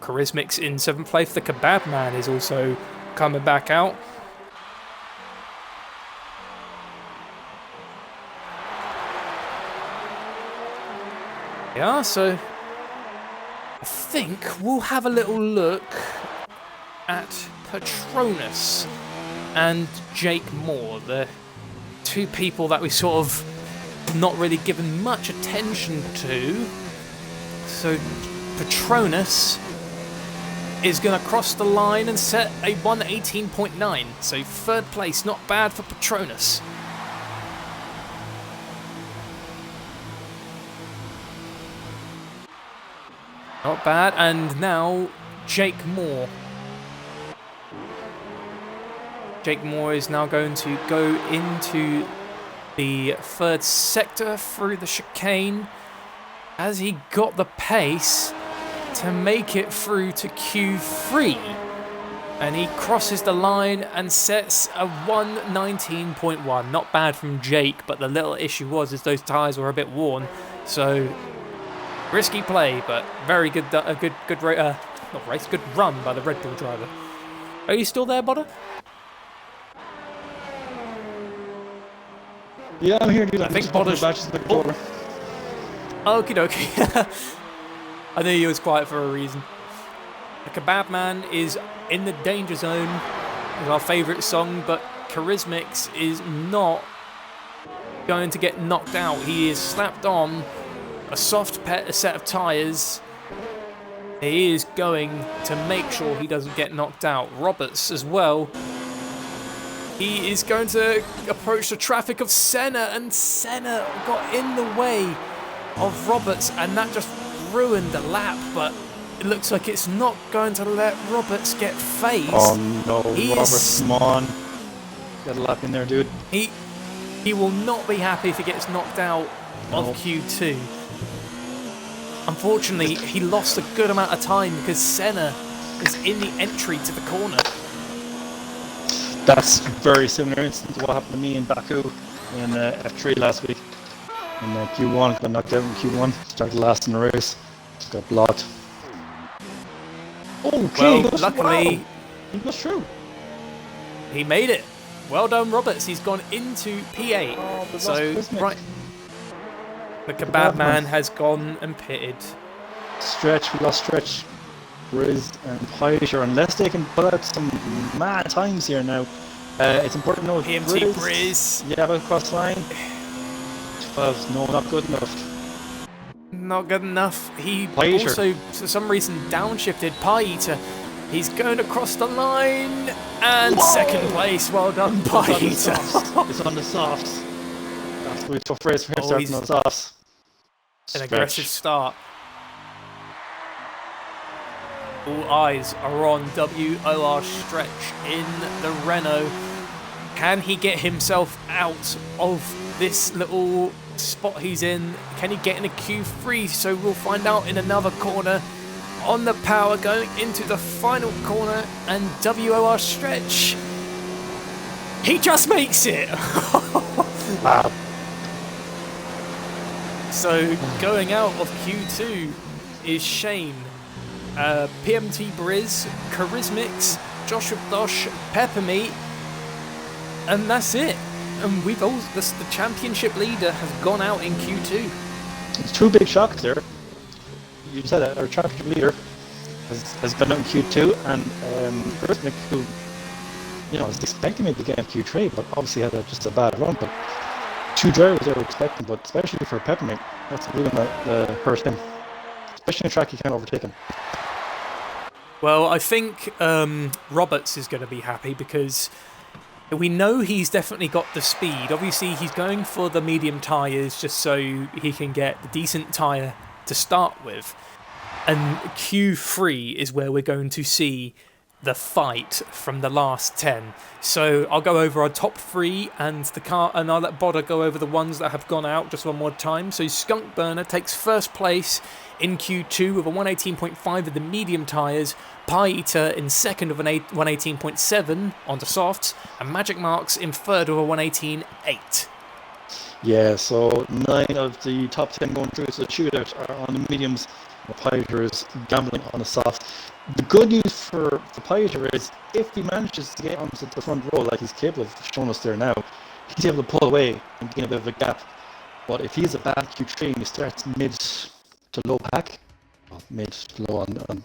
Charismix in 7th place. The Kebab Man is also coming back out. Yeah, so I think we'll have a little look at Patronus and Jake Moore, the two people that we sort of not really given much attention to. So Patronus is going to cross the line and set a 118.9. So 3rd place, not bad for Patronus. Not bad, and now Jake Moore. Jake Moore is now going to go into the 3rd sector through the chicane as he got the pace to make it through to Q3. And he crosses the line and sets a 119.1. Not bad from Jake, but the little issue was is those tyres were a bit worn. So risky play, but very good, good run by the Red Bull driver. Are you still there, Bodder? Yeah, I'm here, dude. I think Bodder's batches looking forward. Okie dokie. I knew he was quiet for a reason. The Kebab Man is in the danger zone. It's our favourite song, but Charismix is not going to get knocked out. He is slapped on a soft set of tyres. He is going to make sure he doesn't get knocked out. Roberts as well. He is going to approach the traffic of Senna, and Senna got in the way of Roberts, and that just ruined the lap, but it looks like it's not going to let Roberts get phased. Oh no, Roberts, come on. Get a lap in there, dude. He will not be happy if he gets knocked out of Q2. Unfortunately, he lost a good amount of time because Senna is in the entry to the corner. That's very similar instance to what happened to me in Baku in F3 last week. In Q1, got knocked out in Q1, started last in the race, got blocked. Okay, Well, luckily, he goes through. He made it. Well done, Roberts. He's gone into P8. Oh, So, right. The Kebab Man has gone and pitted. We lost Stretch, Briz and Pysher, unless they can put out some mad times here now. It's important to know PMT Briz. Yeah, but across the line. 12, no, not good enough. Not good enough. He also, for some reason, downshifted Pie-Eater. He's going across the line, and second place. Well done, Pie-Eater. It's on the softs. That's going to be a tough race for him starting on the softs. An aggressive start. All eyes are on WOR Stretch in the Renault. Can he get himself out of this little spot he's in? Can he get in a Q3? So we'll find out in another corner. On the power, going into the final corner, and WOR Stretch. He just makes it. Wow. So going out of Q2 is Shane, PMT Briz, Charismix, Joshua Dosh, Peppermeat, and that's it. And we've all the championship leader has gone out in Q2. It's two big shocks there. You said that our championship leader has been out in Q2, and Charismix, who was expecting maybe to get in Q3, but obviously had just a bad run. But two drivers they were expecting, but especially for Peppermint, that's really going to hurt him. Especially in a track he can't overtake him. Well, I think Roberts is going to be happy because we know he's definitely got the speed. Obviously, he's going for the medium tyres just so he can get the decent tyre to start with. And Q3 is where we're going to see the fight from the last 10. So I'll go over our top 3 and the car, and I'll let Bodder go over the ones that have gone out just one more time. So Skunk Burner takes first place in Q2 with a 118.5 of the medium tyres, Pie Eater in second with an 118.7 on the softs, and Magic Marks in third with a 118.8. Yeah, so 9 of the top 10 going through to the shootout are on the mediums. Pieter is gambling on the soft. The good news for Pieter is if he manages to get onto the front row like he's capable of showing us there now, he's able to pull away and gain a bit of a gap. But if he's a bad Q3 and he starts mid to low pack, mid to low on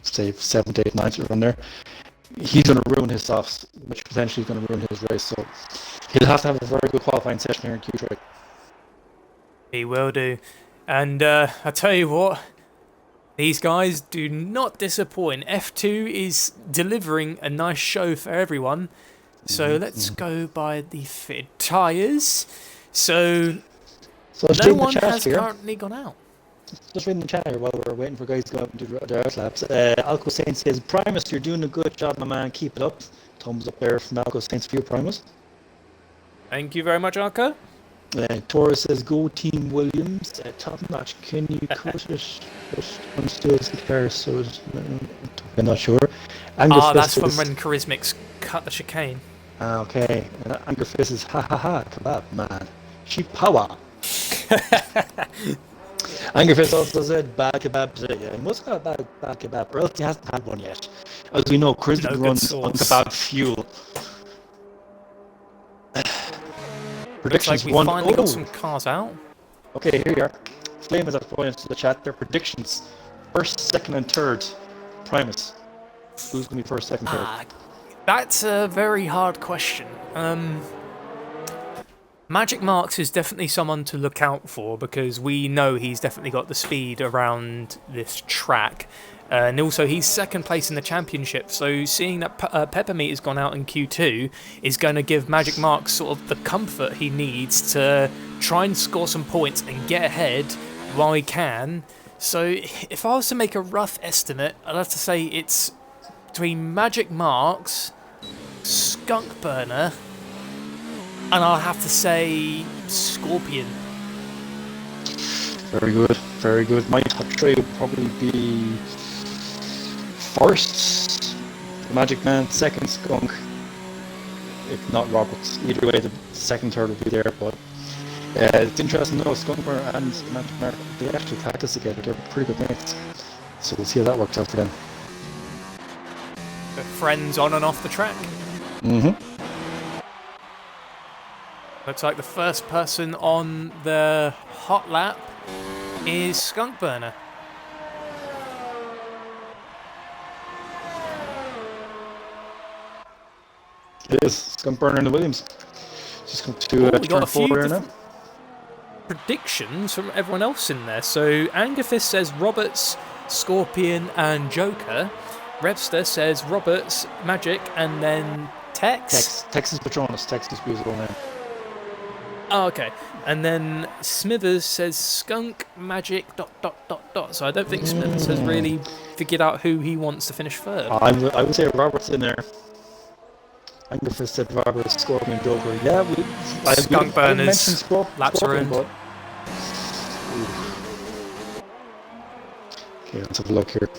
say 7th, 8th, 9th around there, he's going to ruin his softs, which potentially is going to ruin his race. So he'll have to have a very good qualifying session here in Q3. He will do. And I tell you what, these guys do not disappoint. F2 is delivering a nice show for everyone. So let's go by the fitted tyres. So no one has currently gone out. Just reading the chat here while we're waiting for guys to go out and do their outlaps. Alco Saint says, Primus, you're doing a good job, my man. Keep it up. Thumbs up there from Alco Saints for you, Primus. Thank you very much, Alco. Taurus says, go Team Williams. Top notch. Can you cut it? I'm still scared, so I'm not sure. That's from when Charismix cut the chicane. Okay. And Anger Fist is, ha ha ha, kebab, man. Cheap power. Anger Fist also said, bad kebab today. Yeah, he must have a bad kebab, or else he hasn't had one yet. As we know, Charismix runs on kebab fuel. Predictions. Looks like we finally got some cars out. Okay, here you are. Flame is up going into the chat. Their predictions: first, second, and third. Primus. Who's going to be first, second, third? That's a very hard question. Magic Marks is definitely someone to look out for because we know he's definitely got the speed around this track. And also, he's second place in the championship, so seeing that Peppermeat has gone out in Q2 is going to give Magic Marks sort of the comfort he needs to try and score some points and get ahead while he can. So if I was to make a rough estimate, I'd have to say it's between Magic Marks, Skunk Burner, And I'll have to say Scorpion. Very good, very good. My top three would probably be first, Magic Man, second, Skunk, if not Roberts. Either way, the second, third would be there, but it's interesting to know, Skunkburner and Magic Mark, they actually practice together. They're pretty good mates. So we'll see how that works out for them. They're friends on and off the track. Mm-hmm. Looks like the first person on the hot lap is Skunkburner. It is Skunkburner and the Williams. Just come to we got turn a few 4 here now. predictions from everyone else in there. So Angerfist says Roberts, Scorpion, and Joker. Rebster says Roberts, Magic, and then Tex. Texas Patronus. Texas beautiful name. Oh, okay. And then Smithers says Skunk, Magic, ... So I don't think Smithers has really figured out who he wants to finish third. I would say Roberts in there. Angerfist said Roberts, Scorpion, Joker. Yeah, Skunkburner's laps are in. Okay, let's have a look here.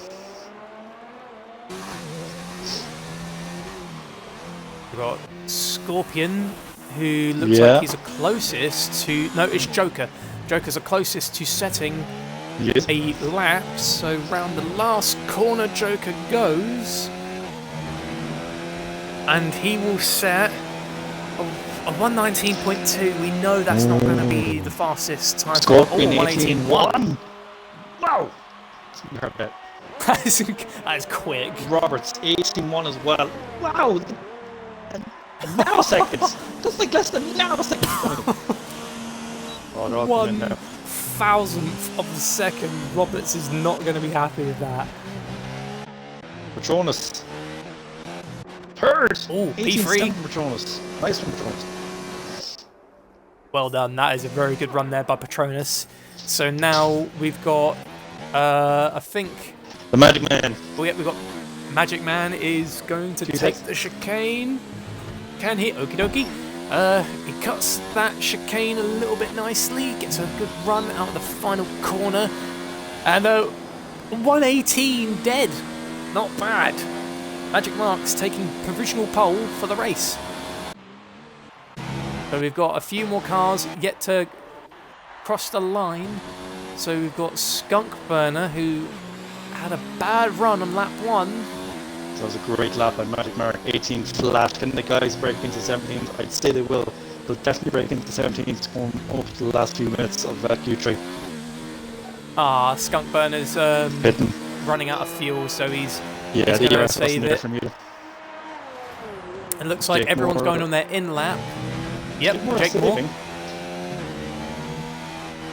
We've got Scorpion, who looks like he's the closest to... No, it's Joker. Joker's the closest to setting a lap. So round the last corner, Joker goes. And he will set a 119.2. We know that's not going to be the fastest time. Scorpion 18.1. Wow! You heard that. That is quick. Roberts 18.1 as well. Wow! Nanoseconds! That's like less than nanoseconds. Oh, they're all coming in now. 1,000th of a second. Roberts is not going to be happy with that. Patronus. Third! Oh, P3. Patronus. Nice one, Patronus. Well done. That is a very good run there by Patronus. So now we've got, I think... The Magic Man. We've got Magic Man is going to take the chicane. Can he? Okie dokie. He cuts that chicane a little bit nicely. Gets a good run out of the final corner. And 118 dead. Not bad. Magic Mark's taking provisional pole for the race. So we've got a few more cars yet to cross the line. So we've got Skunkburner, who had a bad run on lap 1. That was a great lap by Magic Mark. 18 flat. Can the guys break into 17? I'd say they will. They'll definitely break into 17s going up to the last few minutes of Q3. Skunkburner's running out of fuel, so he's the going to RSF save there it. from you. It looks like Jake everyone's Moore, going on their in lap. Yep, Jake still Moore. leaving.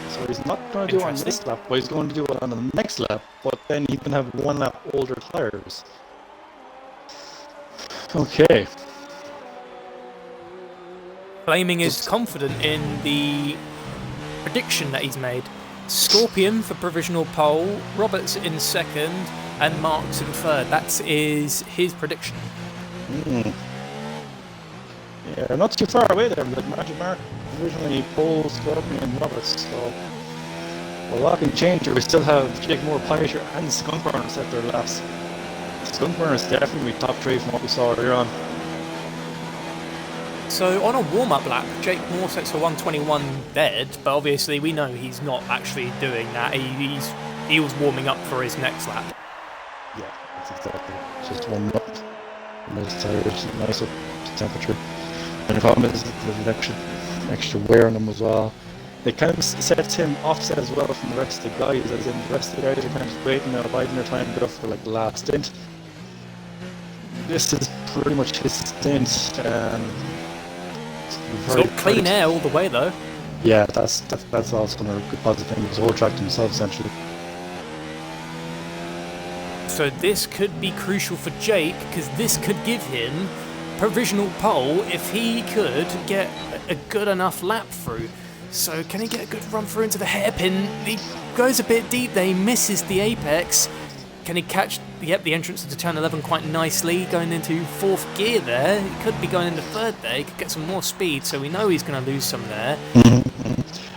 So he's not going to do it on this lap, but he's going to do it on the next lap. But then he can have 1 lap older tyres. Okay. Flaming is confident in the prediction that he's made. Scorpion for provisional pole, Roberts in second, and Marks in third. That is his prediction. Yeah, not too far away there, but Magic Mark originally pole, Scorpion, and Roberts. So a lot can change here. We still have Jake Moore, Punisher, and Skunkburner set their laps. Skunkburner is definitely top 3 from what we saw earlier on. So on a warm-up lap, Jake Moore sets for 121 dead, but obviously we know he's not actually doing that. He was warming up for his next lap. Yeah, that's exactly. Just warming up. Nice tires, nice up to temperature. And the problem is there's extra wear on them as well. It kind of sets him offset as well from the rest of the guys, as in the rest of the guys are kind of waiting now, biding their time to go for like the last stint. This is pretty much his stint. It's got clean air all the way though. Yeah, that's also another good positive thing. He's all tracked himself essentially. So this could be crucial for Jake, because this could give him provisional pole if he could get a good enough lap through. So can he get a good run through into the hairpin? He goes a bit deep there, he misses the apex. Can he catch the entrance into turn 11 quite nicely, going into 4th gear there? He could be going into 3rd there. He could get some more speed, so we know he's going to lose some there.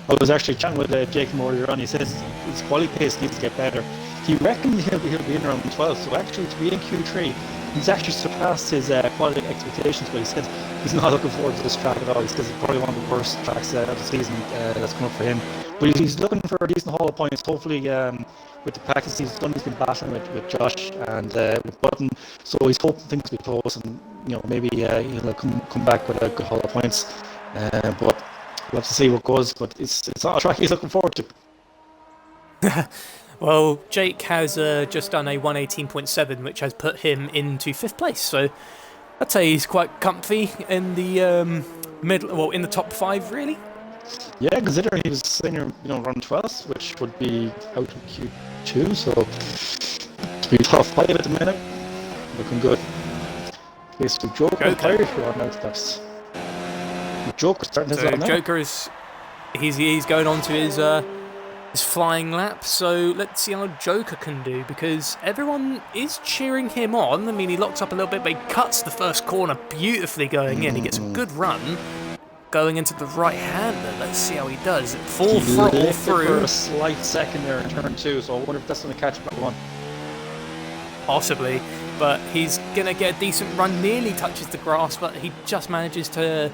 I was actually chatting with Jake Moore earlier on. He says his quality pace needs to get better. He reckons he'll be in around 12, so actually to be in Q3, he's actually surpassed his quality expectations, but he said he's not looking forward to this track at all. He says it's probably one of the worst tracks of the season that's come up for him. But he's looking for a decent haul of points. Hopefully, with the practice he's done, he's been battling with Josh and with Button, so he's hoping things will be close, and maybe he'll come back with a good haul of points. But we'll have to see what goes. But it's not a track he's looking forward to. Well, Jake has just done a 118.7, which has put him into 5th place. So I'd say he's quite comfy in the in the top 5, really. Yeah, considering he was senior, run 12th, which would be out of Q2, so to be top 5 at the minute, looking good. Okay, so Joker and Irish are on out steps. Joker starting his on now. Joker he's going on to his flying lap, so let's see how Joker can do, because everyone is cheering him on. I mean, he locks up a little bit, but he cuts the first corner beautifully going in. He gets a good run going into the right-hander. Let's see how he does. Full throttle through. For a slight second there in turn 2, so I wonder if that's going to catch him at 1. Possibly, but he's going to get a decent run. Nearly touches the grass, but he just manages to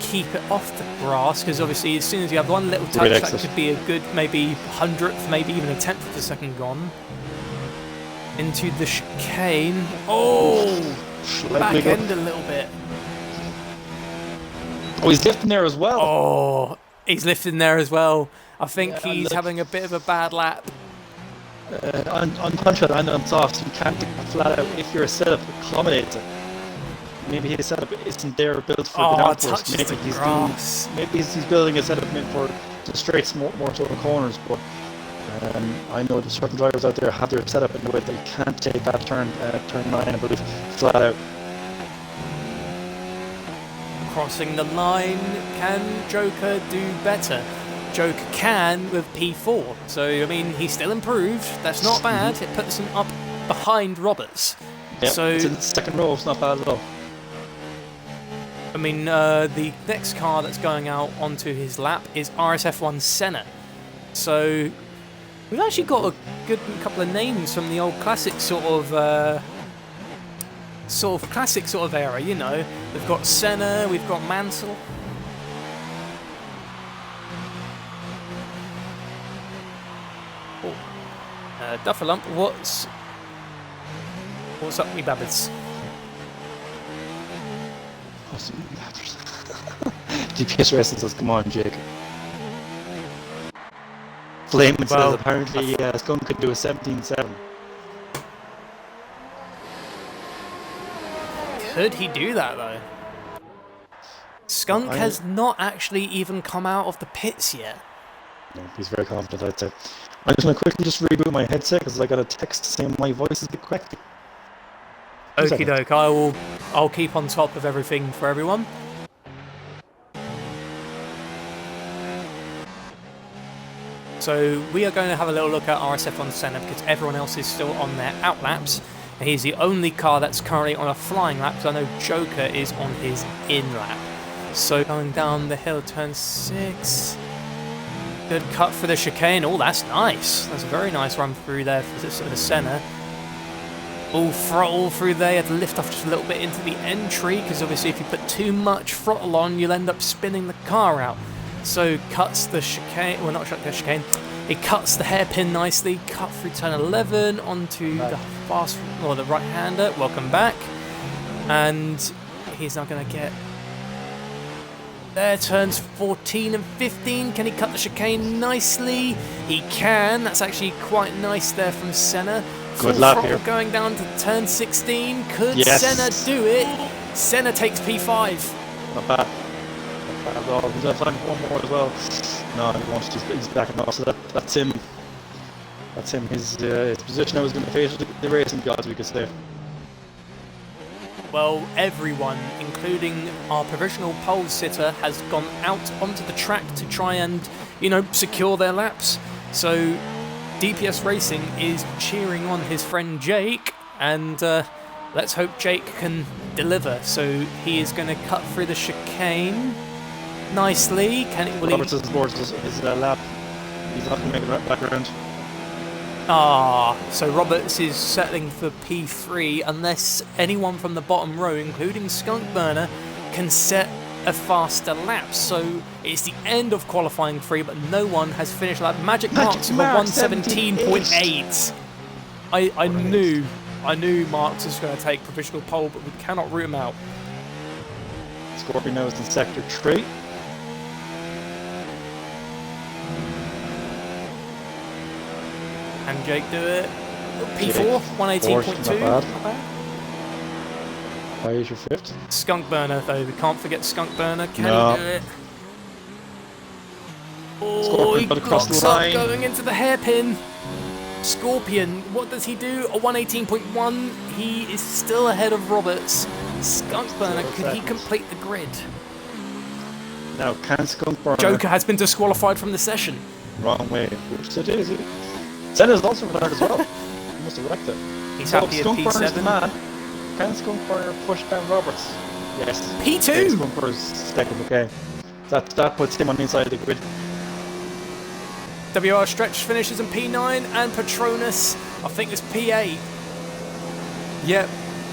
keep it off the grass, because obviously as soon as you have one little touch, that could be a good maybe 100th, maybe even a 10th of a second gone. Into the chicane. Oh! Back end a little bit. Oh, he's lifting there as well. Oh, he's lifting there as well. I think he's having a bit of a bad lap. On contrary, and on softs, you can't flat out if your setup accommodates it. Maybe his setup isn't there built for the downforce. Maybe he's building a setup meant for the straights, more sort of corners. But I know that certain drivers out there have their setup in a way that they can't take that turn 9, I believe, flat out. Crossing the line, can Joker do better? Joker can with P4, so I mean he's still improved. That's not bad. It puts him up behind Roberts. Yep, so it's in the second row. It's not bad at all. I mean, the next car that's going out onto his lap is RSF1 Senna. So we've actually got a good couple of names from the old classic sort of era, We've got Senna, we've got Mansell. Oh. Dufferlump, what's up, me babbers? GPS Racing says, come on, Jake. Flamin says apparently Skunk could do a 17.7. Could he do that, though? Skunk has not actually even come out of the pits yet. No, he's very confident, I'd say. I'm just going to quickly just reboot my headset because I got a text saying my voice is a bit cracked. Okie doke, I'll keep on top of everything for everyone. So we are going to have a little look at RSF1 Senna because everyone else is still on their out laps. And he's the only car that's currently on a flying lap, because I know Joker is on his in lap. So going down the hill, turn 6. Good cut for the chicane. Oh, that's nice. That's a very nice run through there for the Senna. All throttle through there. You had to lift off just a little bit into the entry, because obviously if you put too much throttle on, you'll end up spinning the car out. So cuts the chicane. Well, not the chicane. It cuts the hairpin nicely, cut through turn 11 onto the the right-hander. Welcome back. And he's now going to get there. Turns 14 and 15. Can he cut the chicane nicely? He can. That's actually quite nice there from Senna. Good lap here. Going down to turn 16. Could Senna do it? Senna takes P5. Not bad. He's going to find one more as well. No, he wants to. He's backing off. So that's him. That's him. His position now is going to face the racing gods, we could say. Well, everyone, including our provisional pole sitter, has gone out onto the track to try and, secure their laps. So DPS Racing is cheering on his friend Jake, and let's hope Jake can deliver. So he is going to cut through the chicane nicely. Roberts is aboard his lap. He's not going to make it back around. So Roberts is settling for P3 unless anyone from the bottom row, including Skunk Burner, can set a faster lap. So it's the end of qualifying 3, but no one has finished lap. Magic Marks with a 117.8. I knew Marks was going to take provisional pole, but we cannot root him out. Scorpion now is in sector 3. Can Jake do it? P4, 118.2. Not bad. Why is your 5th? Skunk Burner, though. We can't forget Skunk Burner. Can he do it? Oh, he blocks up going into the hairpin. Scorpion, what does he do? A 118.1. He is still ahead of Roberts. Skunk Burner, could he complete the grid? Now, can Skunk Burner... Joker has been disqualified from the session. Wrong way. Which it is. Senna's also retired as well. He must have wrecked it. He's happy at Skunk Burner's the P7. man. Can Skunk Burner push down Roberts? Yes. P2! Skunk Burner's second, okay. That puts him on the inside of the grid. WR Stretch finishes in P9, and Patronus, I think it's P8. Yep,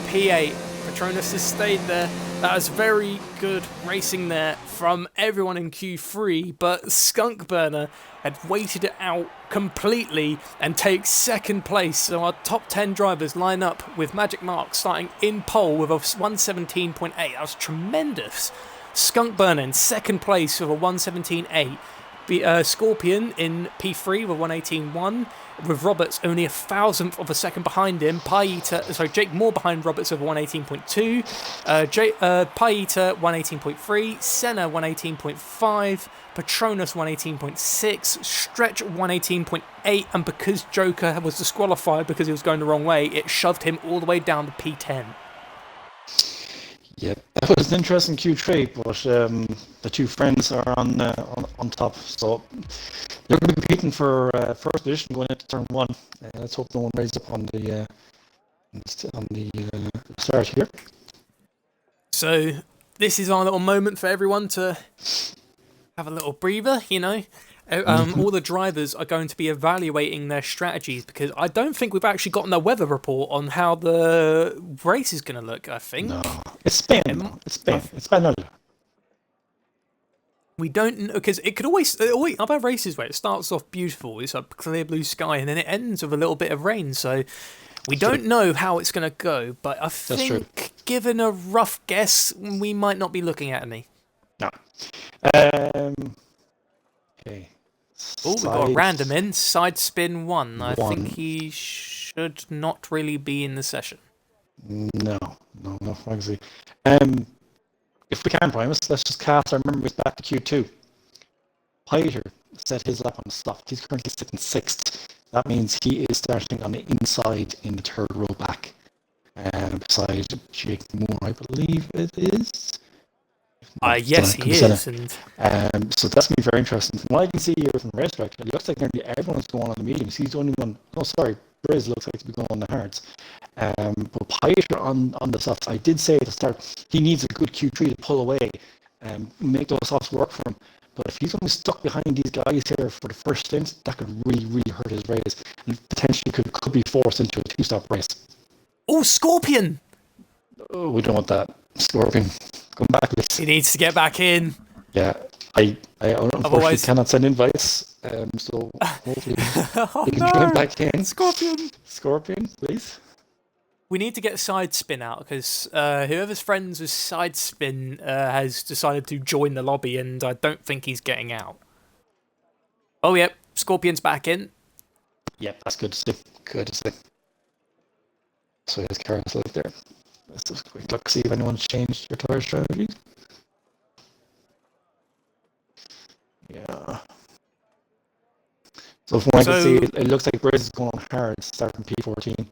P8. Patronus has stayed there. That was very good racing there from everyone in Q3, but Skunk Burner had waited it out completely and takes second place. So our top 10 drivers line up with Magic Mark starting in pole with a 117.8. That was tremendous. Skunk Burner in second place with a 117.8. Scorpion in P3 with 118.1, with Roberts only a thousandth of a second behind him. Jake Moore behind Roberts with 118.2, Paita 118.3, Senna 118.5, Patronus 118.6, Stretch 118.8, and because Joker was disqualified because he was going the wrong way, it shoved him all the way down to P10. Yeah, that was an interesting Q3, but the two friends are on top, so they're going to be competing for first position going into turn 1. Let's hope no one raises up on the start here. So this is our little moment for everyone to have a little breather, you know. All the drivers are going to be evaluating their strategies because I don't think we've actually gotten a weather report on how the race is going to look, I think. No, it's Spain. It's Spain. We don't know, because it could always I've had races where it starts off beautiful, it's a clear blue sky, and then it ends with a little bit of rain, so we don't know how it's going to go, but I think, given a rough guess, we might not be looking at any. No. Okay. Oh, we've got a random in, side spin 1. I think he should not really be in the session. No, obviously. If we can, Primus, let's just cast our memories back to Q2. Piter set his lap on the stop. He's currently sitting 6th. That means he is starting on the inside in the third row back. Beside Jake Moore, I believe it is. Yes, he is. So that's going to be very interesting. From what I can see here from the racetrack, it looks like nearly everyone's going on the mediums. He's the only one. Oh, sorry, Briz looks like to be going on the hards. But Piter on the softs, I did say at the start, he needs a good Q3 to pull away and make those softs work for him. But if he's only stuck behind these guys here for the first stint, that could really, really hurt his race and potentially could be forced into a 2-stop race. Oh, Scorpion! Oh, we don't want that. Scorpion, come back, please. He needs to get back in. Yeah, I unfortunately cannot send invites, so hopefully he can join back in. Scorpion, please. We need to get Sidespin out, because whoever's friends with Sidespin has decided to join the lobby, and I don't think he's getting out. Oh, yep, Scorpion's back in. Yep, that's good to see. Good to see. So there's Carlos out there. Let's just quick look, see if anyone's changed their tire strategy. Yeah. So from what I can see, it looks like Briz is going on hard, starting P14.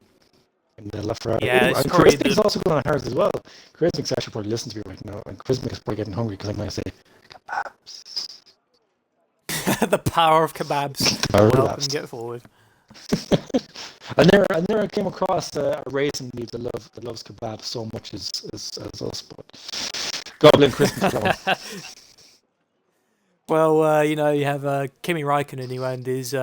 In the left right. Yeah, and Chrismic is also going on hard as well. Chrismic's actually probably listening to me right now, and Chrismic is probably getting hungry because I'm going to say, kebabs. The power of kebabs. Power of help kebabs. him get forward. I never came across a racing league that loves kebab so much as us. But Goblin Christmas Club. Well, you have Kimi Raikkonen who earned his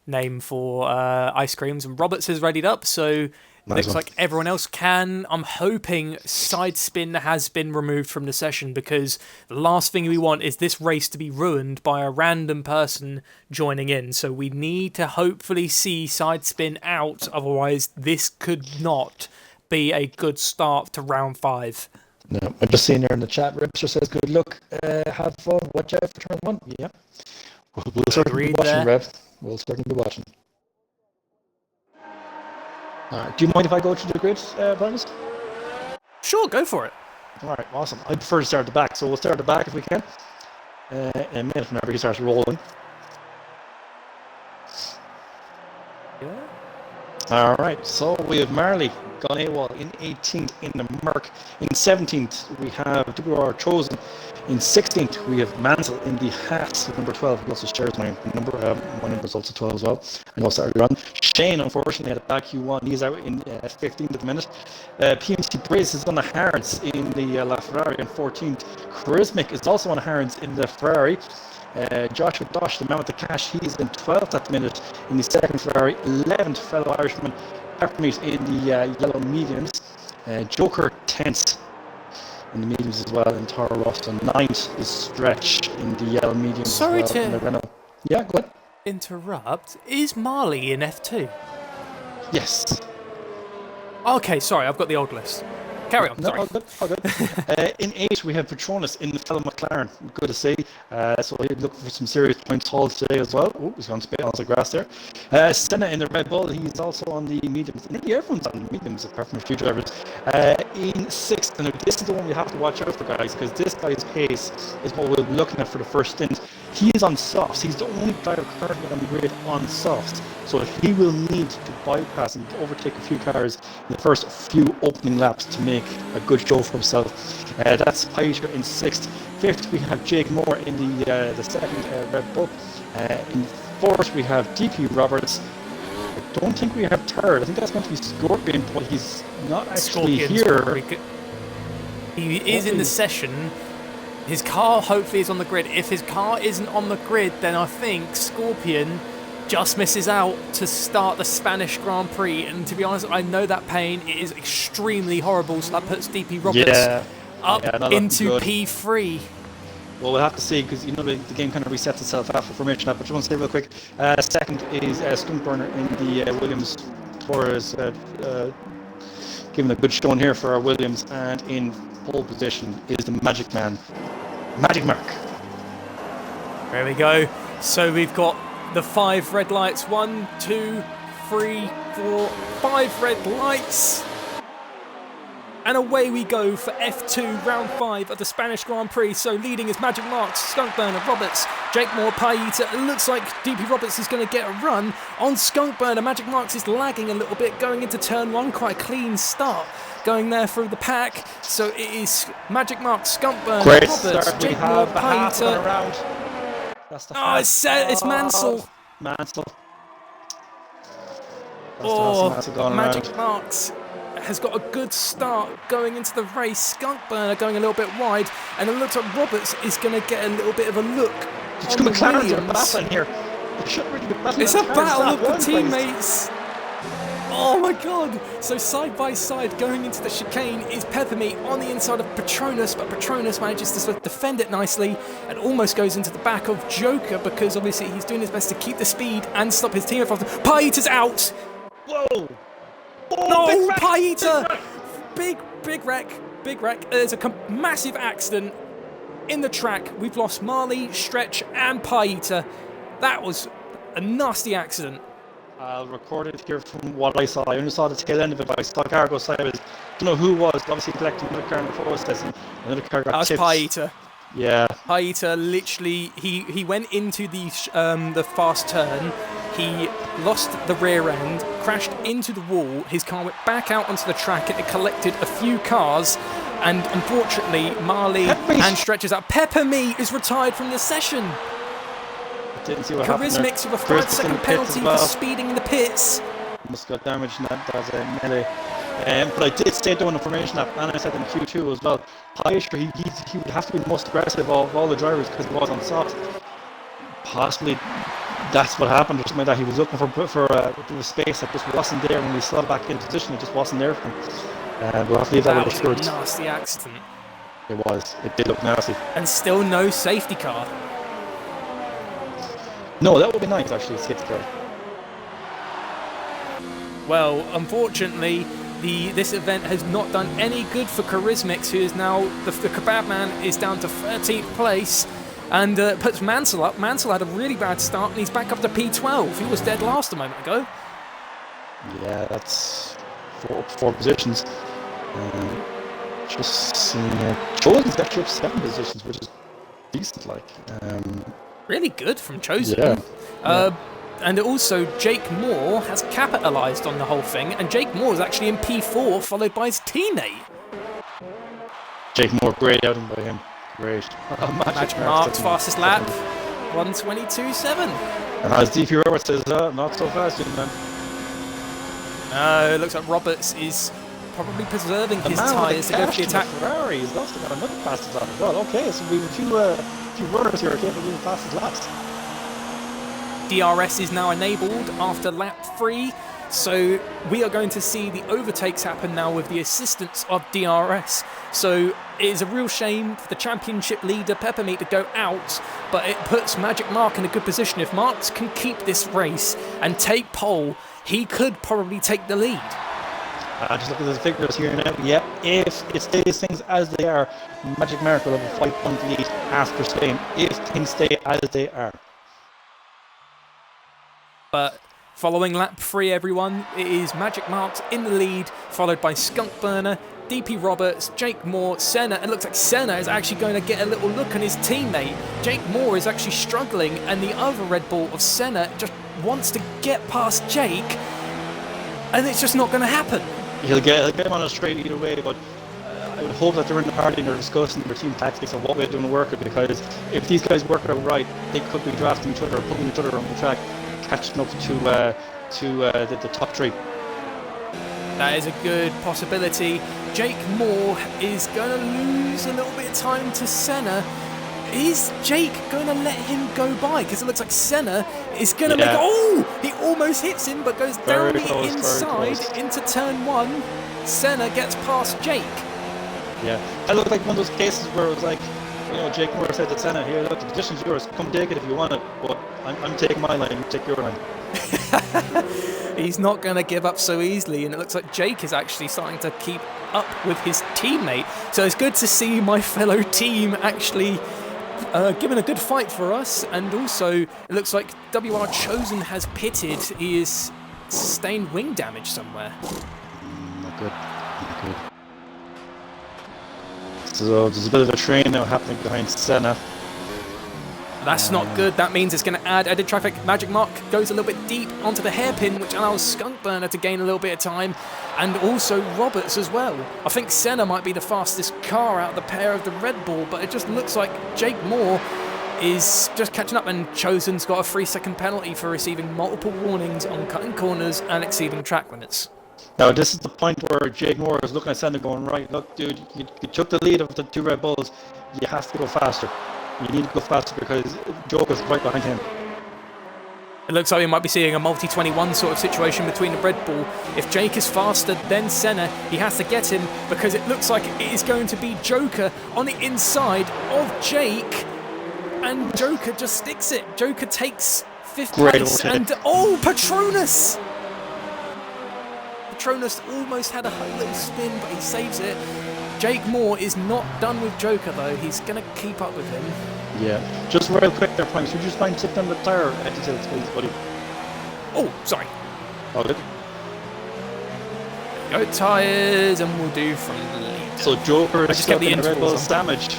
name for ice creams, and Roberts has readied up, so Nice looks one. like everyone else can. I'm hoping side spin has been removed from the session, because the last thing we want is this race to be ruined by a random person joining in. So we need to hopefully see side spin out, otherwise this could not be a good start to round 5. No, I'm just seeing there in the chat. Ripster says, "Good luck, have fun, watch out for turn 1." Yeah, we'll certainly be Agreed watching, there. Rev. We'll certainly be watching. Do you mind if I go through the grid, Barnes? Sure, go for it. All right, awesome. I prefer to start at the back, so we'll start at the back if we can. In a minute, whenever he starts rolling. Yeah. All right, so we have Marley gone AWOL in 18th in the Merc. In 17th, we have WR Chosen. In 16th, we have Mansell in the Haas with number 12. He also shares my number. My number is also 12 as well. I know it's earlier on. Shane, unfortunately, at the back Q1. He's out in 15th at the minute. PMC Brace is on the Harrods in the LaFerrari in 14th. Charismic is also on the Harrods in the Ferrari. Joshua Dosh, the man with the cash, he's in 12th at the minute in the second Ferrari. 11th, fellow Irishman Peppermeat in the yellow mediums. Joker 10th in the mediums as well, and Toro Rosso 9th is Stretch in the yellow mediums. Sorry as well, in the to Renault. Yeah, go ahead. interrupt. Is Marley in F2? Yes. Okay, sorry, I've got the old list. Carry on, No, sorry. all good, all good. In 8, we have Patronus in the fellow McLaren. Good to see. So he'll look for some serious points hauled today as well. Oh, he's going to spit on the grass there. Senna in the Red Bull. He's also on the mediums. Nearly everyone's on the mediums apart from a few drivers. In 6th, and this is the one we have to watch out for, guys, because this guy's pace is what we're looking at for the first stint. He is on softs. He's the only driver currently on the grid on softs. So he will need to bypass and overtake a few cars in the first few opening laps to make a good show for himself. That's Pieter in 6th. 5th, we have Jake Moore in the second Red Bull. In 4th, we have DP Roberts. I don't think we have 3rd. I think that's going to be Scorpion, but he's not actually here. He is in the session. His car hopefully is on the grid. If his car isn't on the grid, then I think Scorpion just misses out to start the Spanish Grand Prix. And to be honest, I know that pain. It is extremely horrible. So that puts DP Roberts up into P3. Well, we'll have to see, because the game kind of resets itself after formation lap. But just want to say real quick, second is Stumpburner in the Williams. Torres giving a good showing here for our Williams, and in pole position is the Magic Man, Magic Mark. There we go. So we've got the 5 red lights. 1, 2, 3, 4, 5 red lights. And away we go for F2, round 5 of the Spanish Grand Prix. So leading is Magic Marks, Skunkburner, Roberts, Jake Moore, Paita. It looks like DP Roberts is going to get a run on Skunkburner. Magic Marks is lagging a little bit going into turn 1. Quite a clean start going there through the pack. So it is Magic Marks, Skunkburner, Roberts, Jake Moore, Paita. It's Mansell. Mansell. Magic Marks has got a good start going into the race. Skunkburner going a little bit wide, and it looks like Roberts is going to get a little bit of a look on the Williams. Here. It's a battle of the teammates. Oh my god! So side by side going into the chicane is Peppermeat on the inside of Patronus, but Patronus manages to sort of defend it nicely and almost goes into the back of Joker, because obviously he's doing his best to keep the speed and stop his teammate from. Paita's out! Whoa! Oh, no, Paita! Big wreck. There's a massive accident in the track. We've lost Marley, Stretch, and Paita. That was a nasty accident. I'll record it here from what I saw. I only saw the tail end of it, but I saw a car go sideways. Don't know who was, obviously collecting another car in the process, and another car got tipped. That was Paita. Yeah. Paita literally, he went into the fast turn. He lost the rear end, crashed into the wall. His car went back out onto the track, and it collected a few cars. And unfortunately, Marley and Stretch is out. Peppermeat is retired from the session. Didn't see what happened there. Charismix with a Chris 5-second in the pits penalty as well. for speeding in the pits. Must got damaged in that melee. But I did say doing the formation lap, and I said in Q2 as well. Piastre, he would have to be the most aggressive of all the drivers because he was on soft. Possibly that's what happened or something like that. He was looking for a space that just wasn't there when we slid back in position. It just wasn't there for him. We'll have to leave that with the That was a nasty accident. It was. It did look nasty. And still no safety car. No, that would be nice actually. Safety car. Well, unfortunately, this event has not done any good for Charismix, who is now the kebab man is down to 13th place. And puts Mansell up. Mansell had a really bad start, and he's back up to P12. He was dead last a moment ago. Yeah, that's four positions. Just seeing here. Chosen's actually up 7 positions, which is decent. Like, really good from Chosen. Yeah. And also, Jake Moore has capitalised on the whole thing, and Jake Moore is actually in P4, followed by his teammate. Jake Moore, great outing by him. Great. Magic Mark's fastest lap, 1:22.7. And as DP Roberts says, not so fast, young man. No, it looks like Roberts is probably preserving his tyres to go for the attack. Ferrari, he's also got another fastest lap as well. Okay, so we have a few runners here capable of doing fastest laps. DRS is now enabled after lap 3. So we are going to see the overtakes happen now with the assistance of DRS. So it is a real shame for the championship leader Peppermeat to go out, but it puts Magic Mark in a good position. If Marks can keep this race and take pole, he could probably take the lead. Just look at the figures here now. Yep, if it stays things as they are, Magic Mark will have a 5-point lead after Spain, if things stay as they are. But following lap 3, everyone, it is Magic Marks in the lead, followed by Skunk Burner, DP Roberts, Jake Moore, Senna. It looks like Senna is actually going to get a little look on his teammate. Jake Moore is actually struggling, and the other Red Bull of Senna just wants to get past Jake, and it's just not going to happen. He'll get him on a straight either way, but I would hope that they're in the party and they're discussing their team tactics and what way they're doing to work it, because if these guys work it out right, they could be drafting each other or putting each other on the track, catching up to the top 3. That is a good possibility. Jake Moore is going to lose a little bit of time to Senna. Is Jake going to let him go by? Because it looks like Senna is going to make... Oh! He almost hits him, but goes down the inside into turn 1. Senna gets past Jake. Yeah. That looked like one of those cases where it was like, you know, Jake Moore said to Senna, here, look, the position's yours. Come take it if you want it, but I'm taking my line, you take your line. He's not going to give up so easily, and it looks like Jake is actually starting to keep up with his teammate. So it's good to see my fellow team actually giving a good fight for us. And also, it looks like WR Chosen has pitted. He has sustained wing damage somewhere. Not good. Not good. So there's a bit of a train now happening behind Senna. That's not good. That means it's going to add added traffic. Magic Mark goes a little bit deep onto the hairpin, which allows Skunk Burner to gain a little bit of time, and also Roberts as well. I think Senna might be the fastest car out of the pair of the Red Bull, but it just looks like Jake Moore is just catching up, and Chosen's got a 3-second penalty for receiving multiple warnings on cutting corners and exceeding track limits. Now this is the point where Jake Moore is looking at Senna going, right, look dude, you took the lead of the 2 Red Bulls, you have to go faster. You need to go faster because Joker's right behind him. It looks like we might be seeing a multi-21 sort of situation between the Red Bull. If Jake is faster than Senna, he has to get him, because it looks like it is going to be Joker on the inside of Jake, and Joker just sticks it. Joker takes 5th place, and oh, Patronus! Patronus almost had a little spin, but he saves it. Jake Moore is not done with Joker though. He's going to keep up with him. Yeah. Just real quick there, Primes. Would you just mind sitting on the tyre details, please, buddy? Oh, sorry. Oh, good. Go tyres, and we'll do from the lead. So Joker is stuck in the Red Bull's damaged.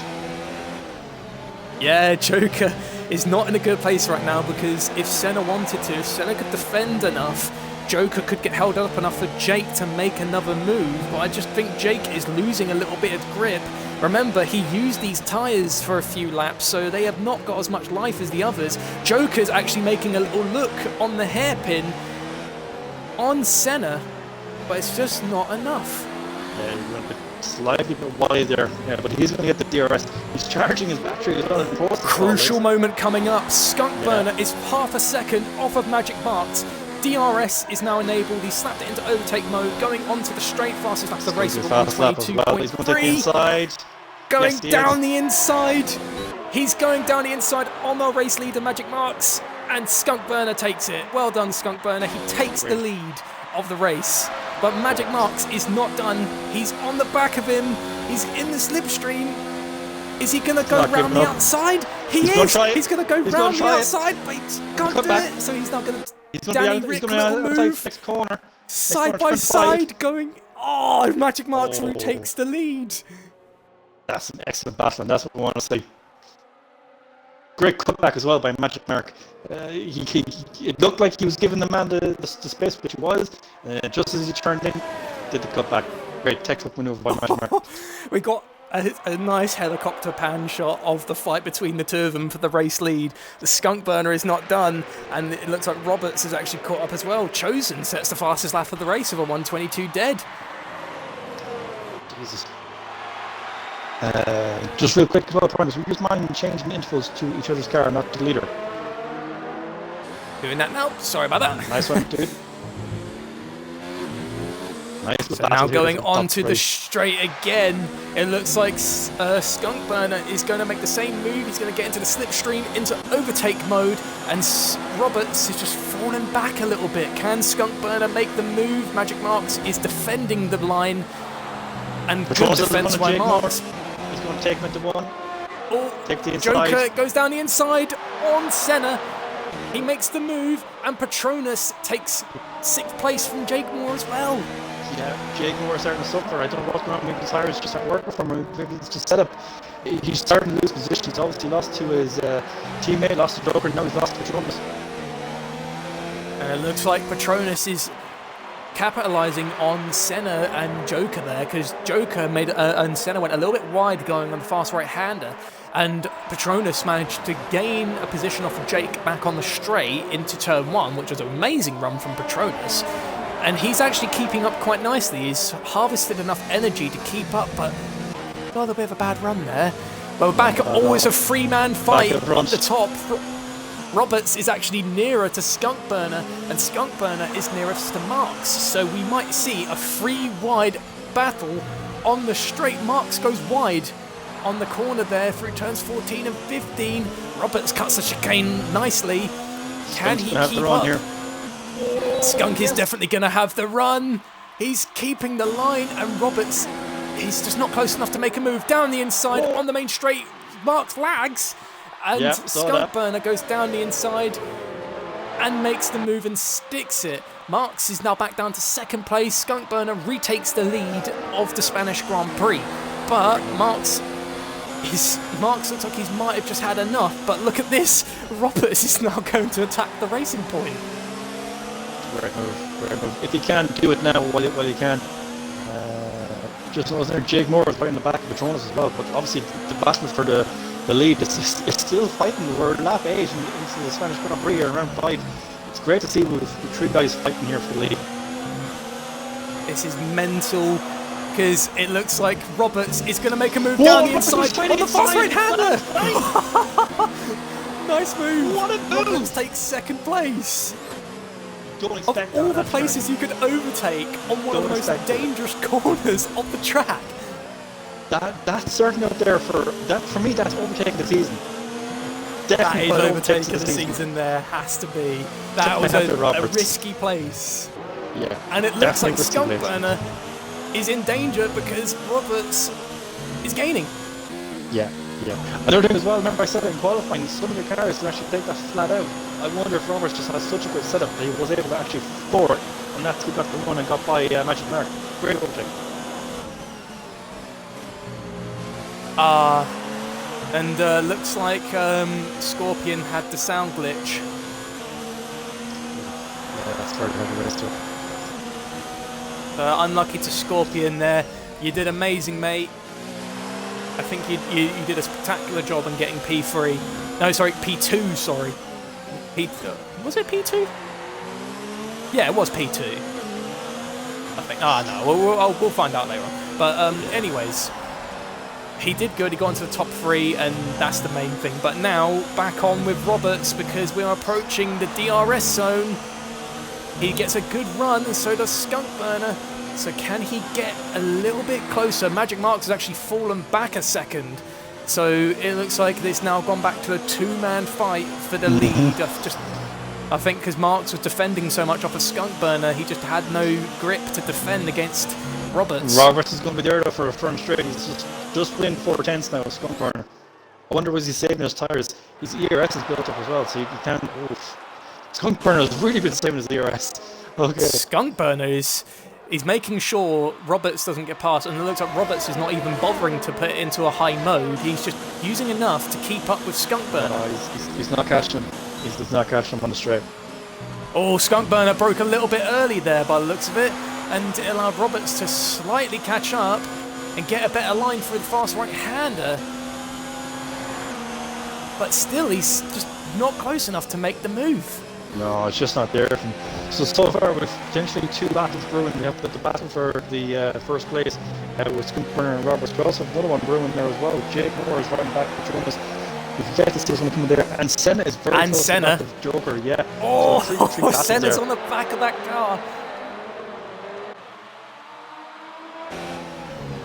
Yeah, Joker is not in a good place right now, because if Senna wanted to, if Senna could defend enough, Joker could get held up enough for Jake to make another move, but I just think Jake is losing a little bit of grip. Remember, he used these tyres for a few laps, so they have not got as much life as the others. Joker's actually making a little look on the hairpin on Senna, but it's just not enough. Yeah, he went a bit slightly bit wide there, yeah, but he's going to get the DRS. He's charging his battery as well. Crucial moment coming up. Skunk Burner is half a second off of Magic Marks. DRS is now enabled. He slapped it into overtake mode, going onto the straight fastest lap of the race with 122.3. He's going to take the inside. Going down the inside. He's going down the inside on our race leader, Magic Marks, and Skunk Burner takes it. Well done, Skunk Burner. He takes the lead of the race. But Magic Marks is not done. He's on the back of him. He's in the slipstream. Is he going to go round the outside? He's is. He's going to go round the outside, but he can't do it. So he's not going to. Danny Rick, little move. Next corner. Side by side, going. Oh, Magic Marks retakes the lead. That's an excellent battle, and that's what we want to see. Great cutback as well by Magic Mark. It looked like he was giving the man the space, which he was. Just as he turned in, did the cutback. Great textbook maneuver by Magic Mark. We got a nice helicopter pan shot of the fight between the two of them for the race lead. The Skunk Burner is not done, and it looks like Roberts has actually caught up as well. Chosen sets the fastest lap of the race with a 1:22 dead. Jesus. Just real quick about pointers, we just mind changing the intervals to each other's car, not to the leader. Doing that now. Sorry about that. Nice one, dude. Nice. So now going on to the straight again. It looks like Skunk Burner is going to make the same move. He's going to get into the slipstream, into overtake mode, and Roberts is just falling back a little bit. Can Skunk Burner make the move? Magic Marks is defending the line, and good defense by Marks. He's going to take him into one. Oh, take the inside. Joker goes down the inside on Senna. He makes the move, and Patronus takes 6th place from Jake Moore as well. Yeah, Jake Moore is starting to suffer. I don't know what's going on. Maybe his tires just aren't working for him. Maybe it's just set up. He's starting to lose position. He's obviously lost to his teammate, lost to Joker, and now he's lost to Patronus. And it looks like Patronus is capitalising on Senna and Joker there, because Joker made and Senna went a little bit wide going on the fast right-hander, and Patronus managed to gain a position off of Jake back on the straight into turn 1, which was an amazing run from Patronus. And he's actually keeping up quite nicely. He's harvested enough energy to keep up, but a little bit of a bad run there. But we're back at always a 3-man fight at the top. Roberts is actually nearer to Skunk Burner, and Skunk Burner is nearest to Marks. So we might see a 3-wide battle on the straight. Marks goes wide on the corner there through turns 14 and 15. Roberts cuts the chicane nicely. Can he keep up? Here. Skunk is definitely going to have the run. He's keeping the line, and Roberts, he's just not close enough to make a move. Down the inside on the main straight, Marks lags, and Skunk Burner goes down the inside and makes the move and sticks it. Marks is now back down to 2nd place. Skunk Burner retakes the lead of the Spanish Grand Prix, but Marks looks like he might have just had enough. But look at this, Roberts is now going to attack the racing point. Great move. If he can do it now, while he can. Just knows there, Jake Moore is right in the back of Patronus as well. But obviously, the battle for the lead, it's still fighting. We're lap 8 into the Spanish Grand Prix, or around 5. It's great to see with 3 guys fighting here for the lead. This is mental, because it looks like Roberts is going to make a move down the inside on the fast right-hander. Nice move. What a move! Roberts takes 2nd place. Of all the places you could overtake on one of the most dangerous corners of the track. That's certainly up there for me. That's overtaking the season. Definitely that is overtaking the season. There has to be. That was a risky place. Yeah. And it looks like Skunk Burner is in danger because Roberts is gaining. Yeah. Another thing as well, remember I said in qualifying, some of the cars can actually take that flat out. I wonder if Roberts just has such a good setup that he was able to actually floor it, and that's who got the one and got by Magic Mark. Great overtake. And looks like Scorpion had the sound glitch. Yeah, further ahead of the race too. Unlucky to Scorpion there. You did amazing, mate. I think you did a spectacular job in getting P3. No, sorry, P2, sorry. Was it P2? Yeah, it was P2. I think. No, we'll find out later on. But anyways, he did good. He got into the top 3, and that's the main thing. But now, back on with Roberts, because we are approaching the DRS zone. He gets a good run, and so does Skunk Burner. So can he get a little bit closer? Magic Marks has actually fallen back a second. So it looks like it's now gone back to a 2-man fight for the lead. I think because Marks was defending so much off a Skunk Burner, he just had no grip to defend against Roberts. Roberts is going to be there though for a front straight. He's just within 4/10 now, Skunk Burner. I wonder was he saving his tyres? His ERS is built up as well, so you can't... Oof. Skunk Burner has really been saving his ERS. Okay. Skunk Burner he's making sure Roberts doesn't get past, and it looks like Roberts is not even bothering to put it into a high mode. He's just using enough to keep up with Skunk Burner. No, he's not catching him. He's not catching him on the straight. Oh, Skunk Burner broke a little bit early there by the looks of it, and it allowed Roberts to slightly catch up and get a better line for the fast right-hander. But still, he's just not close enough to make the move. No, it's just not there. So far, with potentially 2 battles brewing, we have the battle for the first place with Skunk Burner and Roberts. We also have another one brewing there as well. Jake Moore is riding back for Jonas. We've yet to see what's going to come there. And Senna is very close to the back of Joker, yeah. Oh, so Senna's on the back of that car.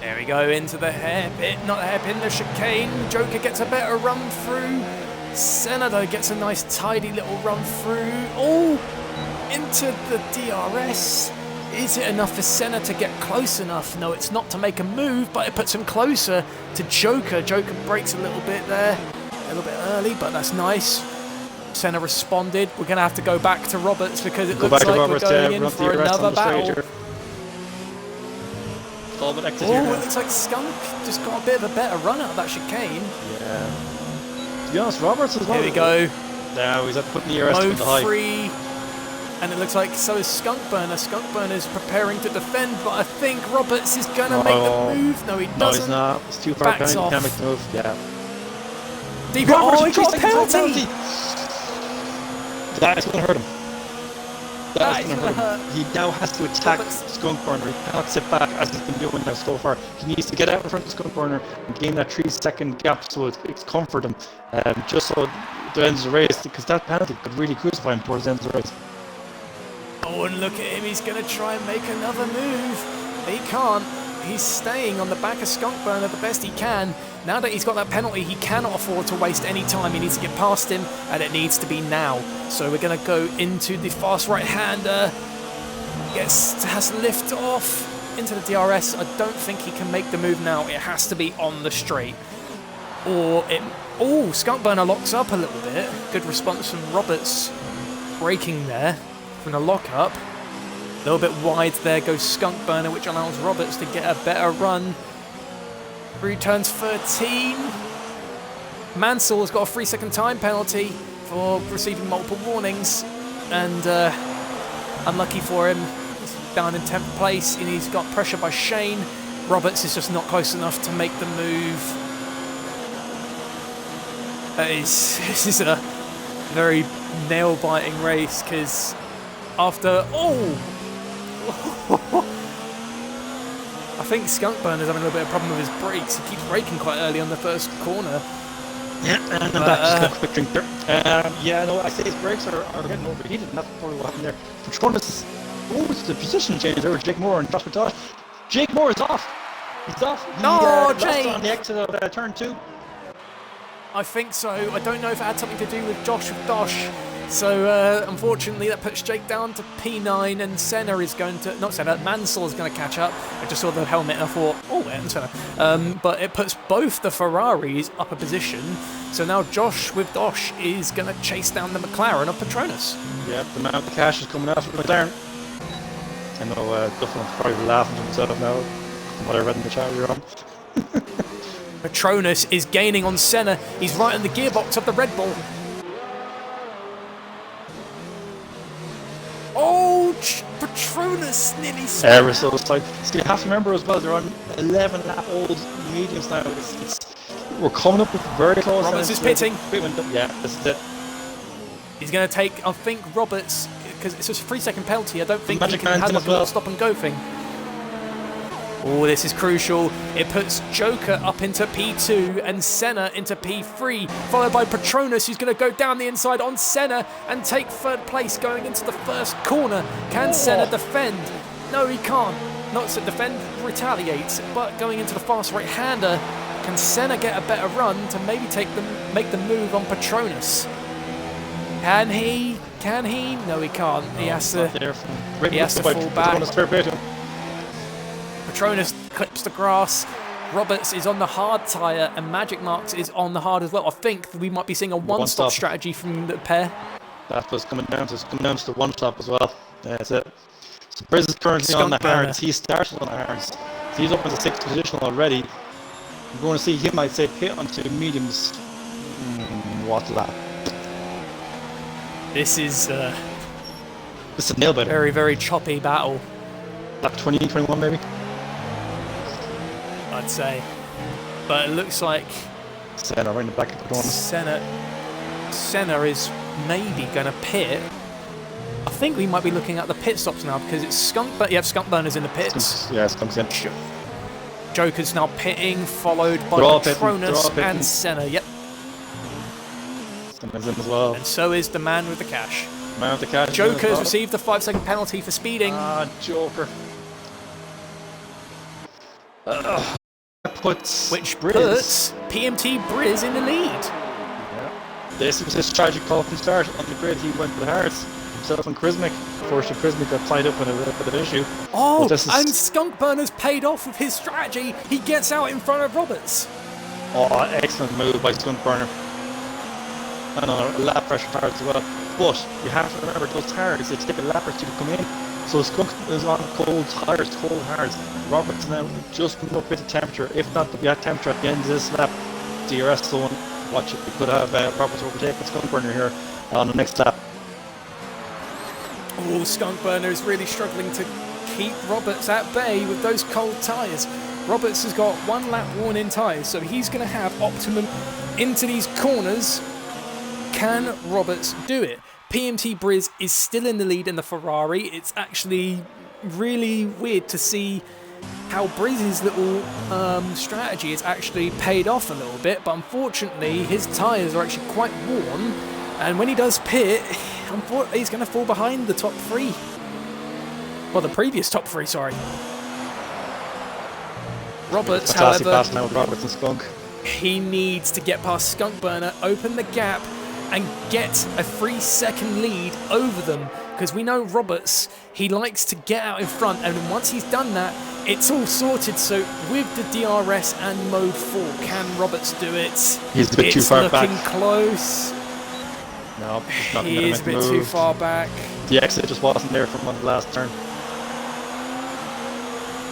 There we go, into the hairpin, not the hairpin, the chicane. Joker gets a better run through. Senna, though, gets a nice, tidy little run through. Oh, into the DRS. Is it enough for Senna to get close enough? No, it's not to make a move, but it puts him closer to Joker. Joker breaks a little bit there. A little bit early, but that's nice. Senna responded. We're going to have to go back to Roberts because it looks like we're going in for another battle. Oh, it looks like Skunk just got a bit of a better run out of that chicane. Yeah. To be honest, Roberts as well. Here we go. No, he's at putting the ERS to the high. Mode 3. And it looks like so is Skunk Burner. Skunk Burner's preparing to defend, but I think Roberts is going to make the move. No, he doesn't. No, he's not. It's too far behind. He can't make the move. Yeah. Deep he got a penalty. That is going to hurt him. That is going to hurt him. He now has to attack Skunk Burner. He cannot sit back as he's been doing now so far. He needs to get out in front of Skunk Burner and gain that 3-second gap so it's comfort him. Just so the end of the race, because that penalty could really crucify him towards the end of the race. Oh, and look at him. He's going to try and make another move. He can't. He's staying on the back of Skunk Burner the best he can. Now that he's got that penalty, he cannot afford to waste any time. He needs to get past him, and it needs to be now. So we're going to go into the fast right-hander. Has to lift off into the DRS. I don't think he can make the move now. It has to be on the straight. Oh, Skunk Burner locks up a little bit. Good response from Roberts braking there from the lock-up. A little bit wide there goes Skunk Burner, which allows Roberts to get a better run. Through turns 13. Mansell has got a 3-second time penalty for receiving multiple warnings. And unlucky for him, he's down in 10th place, and he's got pressure by Shane. Roberts is just not close enough to make the move. This is a very nail-biting race, because after... I think Skunk Burner's having a little bit of a problem with his brakes. He keeps braking quite early on the first corner. Yeah, and I'm back. Just got a quick drink there. Yeah, no, I say his brakes are getting overheated, and that's probably what happened there. Patronus, it's the position change there with Jake Moore and Josh McDosh. Jake Moore is off. He's off. He Jake! on the exit of turn 2. I think so. I don't know if it had something to do with Josh Dosh. So, unfortunately, that puts Jake down to P9, and Senna is going to... Not Senna, Mansell is going to catch up. I just saw the helmet and I thought, oh, and Senna. But it puts both the Ferraris up a position. So now Josh with Dosh is going to chase down the McLaren of Patronus. Yep, the man with the cash is coming after the McLaren. I know Duffman's probably laughing to himself now, from what I read in the chat we were on. Patronus is gaining on Senna. He's right on the gearbox of the Red Bull. Oh, Petronas nearly spun We're so out. excited. So you have to remember as well, they're on 11-lap-old mediums now. We're coming up with very close. Roberts is pitting. Yeah, this is it. He's going to take, I think, Roberts, because it's just a 3-second penalty. I don't think he Magic can have Man's in like as a little well. stop and go thing. Oh, this is crucial. It puts Joker up into P2 and Senna into P3, followed by Petronas, who's going to go down the inside on Senna and take third place going into the first corner. Can Senna defend? No, he can't. Not to defend, retaliate. But going into the fast right-hander, can Senna get a better run to maybe make the move on Petronas? Can he? Can he? No, he can't. He has to fall back. Petronas clips the grass. Roberts is on the hard tyre and Magic Marks is on the hard as well. I think we might be seeing a one-stop strategy from the pair. That's what's coming down to. It's coming down to the one-stop as well. That's it. So Briz is currently on the hards. He started on the hards. So he's up in the 6th position already. We're going to see him, I'd say, pit onto mediums. What lap? This is a nail biter. Very, very choppy battle. Lap 20, 21 maybe? I'd say. But it looks like Senna right in the back of the corner. Senna is maybe going to pit. I think we might be looking at the pit stops now because it's Skunk, but you have Skunk Burners in the pits. Yeah, Skunk's in. Joker's now pitting, followed by Petronas and Senna. Yep. Senna's in as well. And so is the man with the cash. Man with the cash. Joker's received a 5-second penalty for speeding. Joker. Which puts PMT Briz in the lead. Yeah. This was his tragic call from the start. On the grid, he went for the hards. Himself and Krizmic. Unfortunately, Krizmic got tied up in a bit of an issue. Oh, and Skunk Burner's paid off with his strategy. He gets out in front of Roberts. Oh, excellent move by Skunk Burner. And on a lap pressure hard as well. But you have to remember those tires, they take a lap or two to come in. So Skunk is on cold tires, cold hards. Roberts now just coming up with the temperature. If not the temperature at the end of this lap, the RSF1, watch it. We could have Roberts overtaking Skunk Burner here on the next lap. Oh, Skunk Burner is really struggling to keep Roberts at bay with those cold tyres. Roberts has got 1 lap worn in tyres, so he's going to have optimum into these corners. Can Roberts do it? PMT Briz is still in the lead in the Ferrari. It's actually really weird to see how Briz's little strategy has actually paid off a little bit, but unfortunately his tyres are actually quite worn, and when he does pit, he's going to fall behind the top 3. Well, the previous top 3, sorry. Roberts, however, Roberts and Skunk. He needs to get past Skunk Burner, open the gap, and get a 3-second lead over them, because we know Roberts, he likes to get out in front, and once he's done that, it's all sorted. So with the DRS and mode 4, can Roberts do it? He's a bit too far back. It's looking close. No, he is a bit too far back. The exit just wasn't there from on the last turn.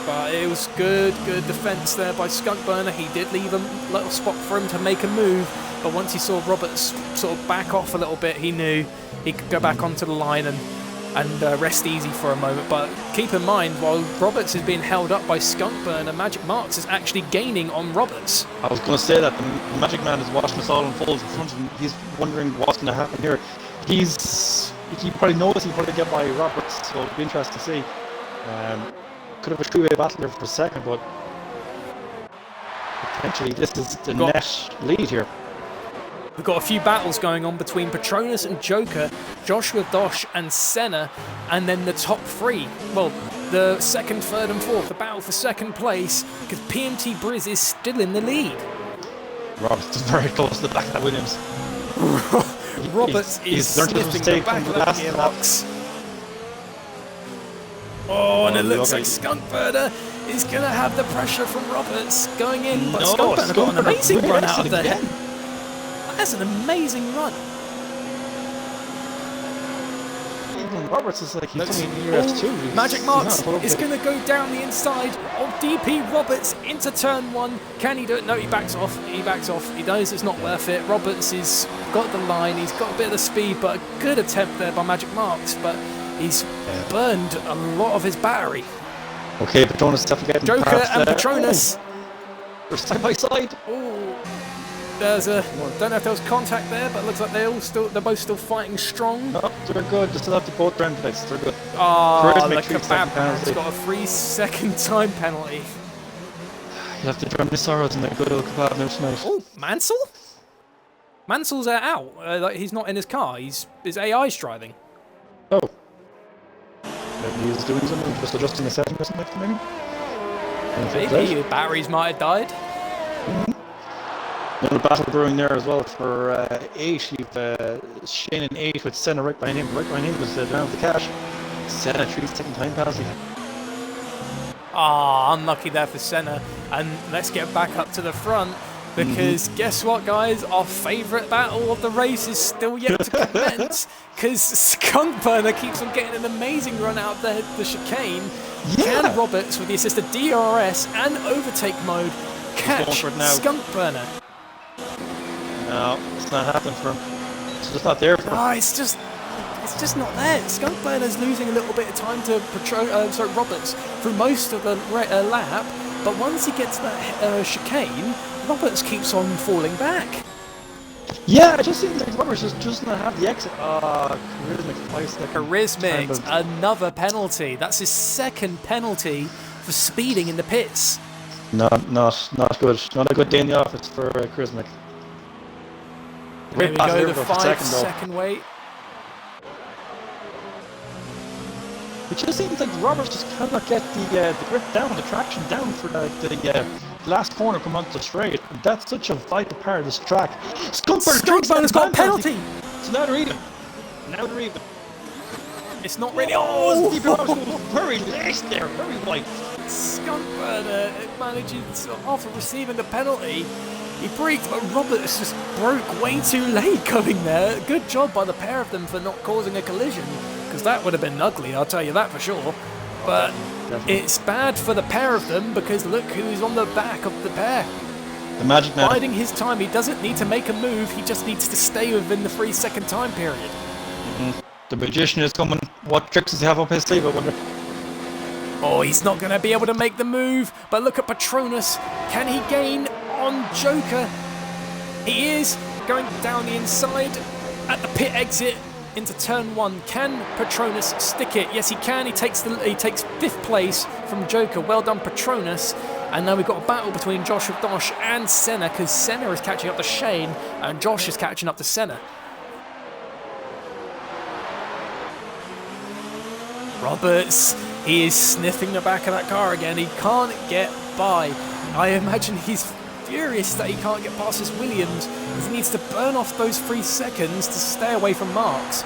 But it was good defence there by Skunk Burner. He did leave a little spot for him to make a move, but once he saw Roberts sort of back off a little bit, he knew he could go back onto the line and rest easy for a moment. But keep in mind, while Roberts is being held up by Skunk Burner, Magic Marks is actually gaining on Roberts. I was going to say that the Magic Man is watching this all unfold in front of him. He's wondering what's going to happen here. He probably knows he'll probably get by Roberts, so it'll be interesting to see. Could have a 3-way battle there for a second, but potentially this is the net lead here. We've got a few battles going on between Petronas and Joker, Joshua Dosh and Senna, and then the top 3. Well, the 2nd, 3rd and 4th, the battle for 2nd place, because PMT Briz is still in the lead. Roberts is very close to the back of that Williams. Roberts is sniffing the back of that gearbox. Oh, and it looks like Skunk Burner is going to have the pressure from Roberts going in, but Skunk Burner got an amazing run out of there. That's an amazing run. Even Roberts is like, he's only in ERS2. Magic Marks is going to go down the inside of DP Roberts into turn 1. Can he do it? No, he backs off. He knows it's not worth it. Roberts has got the line. He's got a bit of the speed, but a good attempt there by Magic Marks. But He's burned a lot of his battery. Okay, Patronus definitely getting Joker past and there. Patronus. Oh, they're side by side. Oh, there's a. Don't know if there was contact there, but it looks like they're both still fighting strong. No, they're good. They still have to both ground place. They're good. Oh, the Charismatic 3-second kebab man's penalty. got a 3-second time penalty. You have to drown the sorrows in that good old kebab now tonight. Oh, Mansell? Mansell's out. Like he's not in his car. His AI's driving. Oh. Maybe he's doing something, just adjusting the settings or something, maybe? Maybe your batteries might have died. Another battle brewing there as well for 8. You've Shane in 8 with Senna right behind him. Right behind him was down the cash. Senna 3-second time penalty. Ah, unlucky there for Senna. And let's get back up to the front. Because guess what, guys? Our favourite battle of the race is still yet to commence. Because Skunk Burner keeps on getting an amazing run out of the chicane. Yeah. Can Roberts, with the assist of DRS and overtake mode, catch Skunk Burner? No, it's not happening for him. It's just not there for him. No, it's just not there. Skunk Burner's losing a little bit of time to Roberts through most of the lap. But once he gets that chicane, Roberts keeps on falling back. Yeah, it just seems like Roberts just doesn't have the exit. Charismatic 5-second. Charismatic, another penalty. That's his second penalty for speeding in the pits. Not good. Not a good day in the office for Charismatic. There we go, the for 5-second wait. It just seems like Roberts just cannot get the grip down, the traction down for the last corner come onto the straight. That's such a vital part of this track. Skunk Burner's got a penalty! So now they're even. It's not really. Oh! Very late there, very light. Skunk Burner manages, after receiving the penalty, he braked, but Roberts just broke way too late going there. Good job by the pair of them for not causing a collision, because that would have been ugly, I'll tell you that for sure. But it's bad for the pair of them, because look who's on the back of the pair. The Magic Man. Biding his time, he doesn't need to make a move, he just needs to stay within the 3-second time period. The Magician is coming. What tricks does he have up his sleeve, I wonder? Oh, he's not going to be able to make the move, but look at Patronus. Can he gain on Joker? He is going down the inside at the pit exit into turn 1. Can Patronus stick it? Yes, he can. He takes 5th place from Joker. Well done, Patronus. And now we've got a battle between Joshua Dosh and Senna, because Senna is catching up to Shane and Josh is catching up to Senna. Roberts, he is sniffing the back of that car again. He can't get by. I imagine he's furious that he can't get past his Williams. He needs to burn off those 3 seconds to stay away from marks.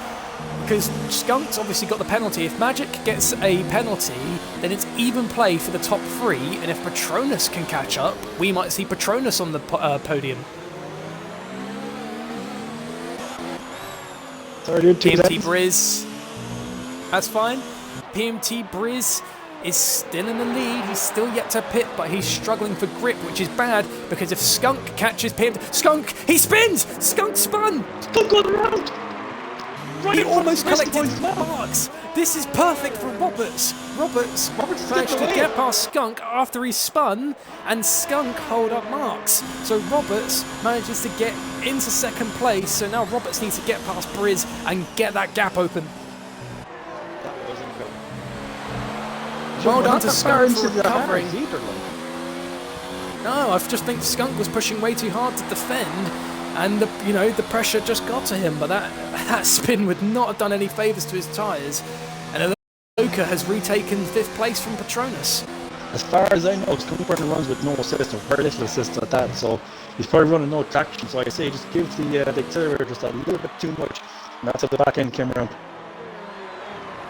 Because Skunk's obviously got the penalty. If Magic gets a penalty, then it's even play for the top 3. And if Patronus can catch up, we might see Patronus on the podium. PMT Briz. That's fine. PMT Briz is still in the lead. He's still yet to pit, but he's struggling for grip, which is bad, because if Skunk catches PMT... Skunk! He spins! Skunk spun! Skunk got around! Right, he almost collected marks. This is perfect for Roberts. Roberts managed to get past Skunk after he spun, and Skunk hold up marks. So Roberts manages to get into 2nd place. So now Roberts needs to get past Briz and get that gap open. Well done to Skunk for recovering. No, I just think Skunk was pushing way too hard to defend, and the pressure just got to him. But that spin would not have done any favours to his tyres. And Joker has retaken 5th place from Patronus. As far as I know, Skunk Burner runs with no assist, or very little assist at that. So he's probably running no traction. So I say just give the accelerator just a little bit too much, and that's how the back end came around.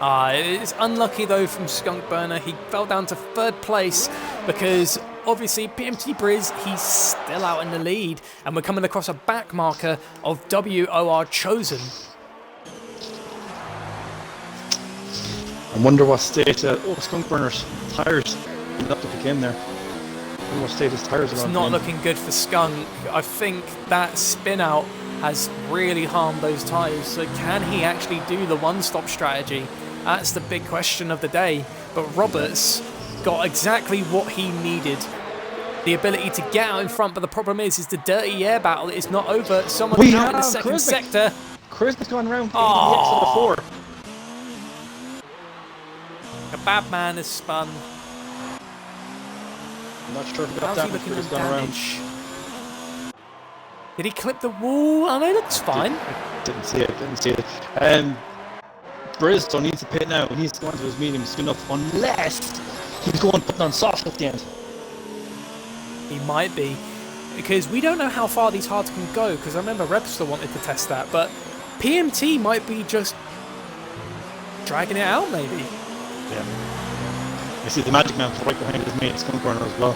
It's unlucky though from Skunk Burner. He fell down to 3rd place because obviously PMT Briz, he's still out in the lead, and we're coming across a back marker of WOR Chosen. I wonder what state Skunk Burner's tyres ended up to pick in there. I wonder what state his tyres are on. It's not looking good for Skunk. I think that spin out has really harmed those tyres. So can he actually do the one-stop strategy That's the big question of the day. But Roberts got exactly what he needed. The ability to get out in front, but the problem is the dirty air battle is not over. Someone out in the second sector. Christmas gone around the exit of 4. A bad man has spun. I'm not sure if he got How's he damage, looking but he's at gone around. damage? Did he clip the wall? Oh no, it looks fine. Didn't see it. Briscoe needs to pit now. He needs to go into his medium soon enough, unless he's going putting on soft at the end. He might be, because we don't know how far these hards can go, because I remember Repster wanted to test that, but PMT might be just dragging it out maybe. Yeah. You see the Magic Man right behind his mate Skunk Burner as well.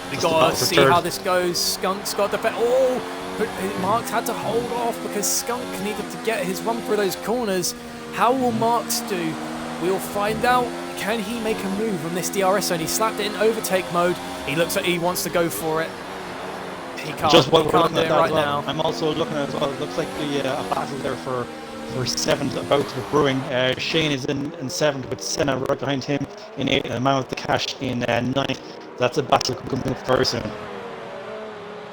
We got to see how this goes. Skunk's got the but Marks had to hold off because Skunk needed to get his run through those corners. How will Marks do? We'll find out. Can he make a move on this DRS zone? He slapped it in overtake mode. He looks like he wants to go for it. He can't, Just what he we're can't looking do at it that right as well. now. I'm also looking at it as well. It looks like the a battle there for 7th about to be brewing. Shane is in 7th with Senna right behind him in 8th and Man with the Cash in 9th. That's a battle that could come up very soon.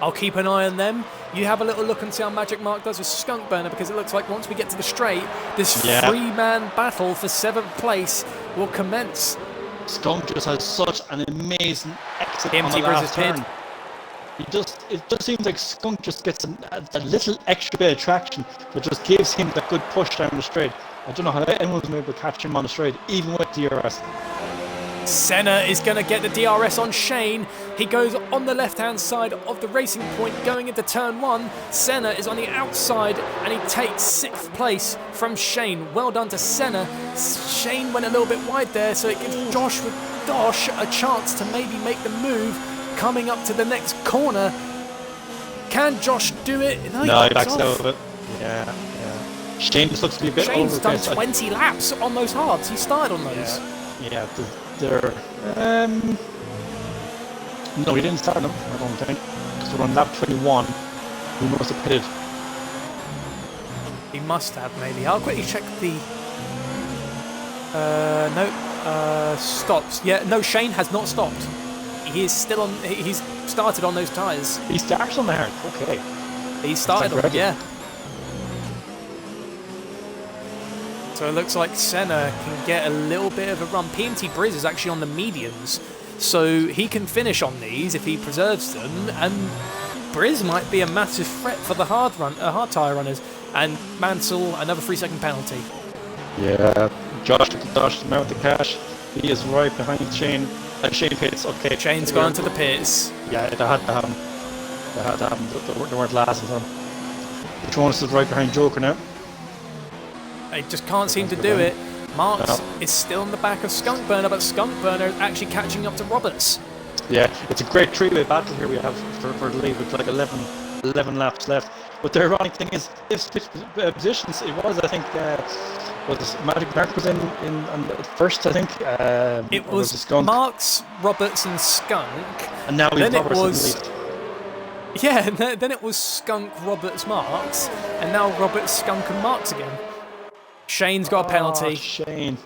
I'll keep an eye on them. You have a little look and see how Magic Mark does with Skunk Burner, because it looks like once we get to the straight, this three-man battle for 7th place will commence. Skunk just has such an amazing exit on Empty the last versus turn. It just seems like Skunk just gets a little extra bit of traction that just gives him that good push down the straight. I don't know how anyone's been able to catch him on the straight, even with DRS. Senna is going to get the DRS on Shane. He goes on the left-hand side of the racing point going into turn 1. Senna is on the outside and he takes 6th place from Shane. Well done to Senna. Shane went a little bit wide there, so it gives Josh with Dosh a chance to maybe make the move coming up to the next corner. Can Josh do it? No, he backs out of it. Yeah. Shane just looks to be a bit Shane's done overpaced. 20 laps on those hards. He started on those. Yeah, they're no, he didn't start them, I don't think, because we're on lap 21. He must have pitted. He must have, maybe. I'll quickly check the... stops. Yeah, no, Shane has not stopped. He is still on... He's started on those tyres. He starts on the hard, okay. He started on them, yeah. So it looks like Senna can get a little bit of a run. PMT Briz is actually on the mediums, so he can finish on these if he preserves them, and Briz might be a massive threat for the hard tyre runners. And Mansell, another 3-second penalty. Yeah, Josh took the Dosh to mount the Cash. He is right behind Shane. And Shane pits, okay. Shane's gone to the pits. Yeah, they had to happen. They weren't lasting on him. Patronus is right behind Joker now. They just can't seem to do it. Marks is still in the back of Skunk Burner, but Skunk Burner is actually catching up to Roberts. Yeah, it's a great three-way battle here we have for the lead with like 11 laps left. But the ironic thing is, they've switched positions. It was, I think, Magic Mark was in on the first, I think. It was Marks, Roberts and Skunk. And now then Roberts it was... Yeah, then it was Skunk, Roberts, Marks. And now Roberts, Skunk and Marks again. Shane's got a penalty. Shane.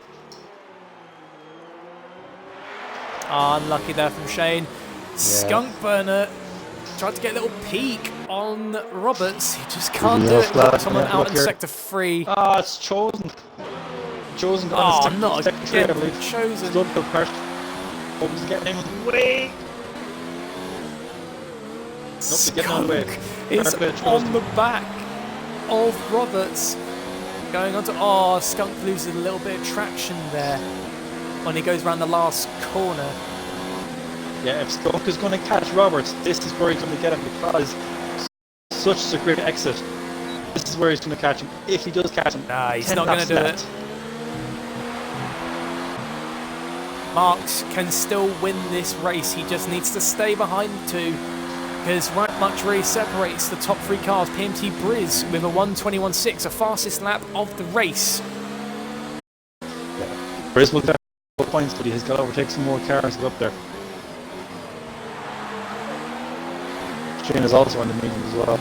Unlucky there from Shane. Yeah. Skunk Burner tried to get a little peek on Roberts. He just can't do it. Got someone out in sector 3. It's Chosen. Chosen. Not again. Chosen. Roberts getting him away. Skunk is on the back of Roberts. Going on to... Skunk loses a little bit of traction there when he goes around the last corner. Yeah, if Skunk is going to catch Roberts, this is where he's going to get him, because such a great exit. This is where he's going to catch him. If he does catch him, nah, he's not going to do it. Marks can still win this race. He just needs to stay behind 2. Because right much really separates the top 3 cars. PMT Briz with a 1:21.6, a fastest lap of the race. Yeah. Briz will get points, but he's got to overtake some more cars up there. Shane is also on the medium as well.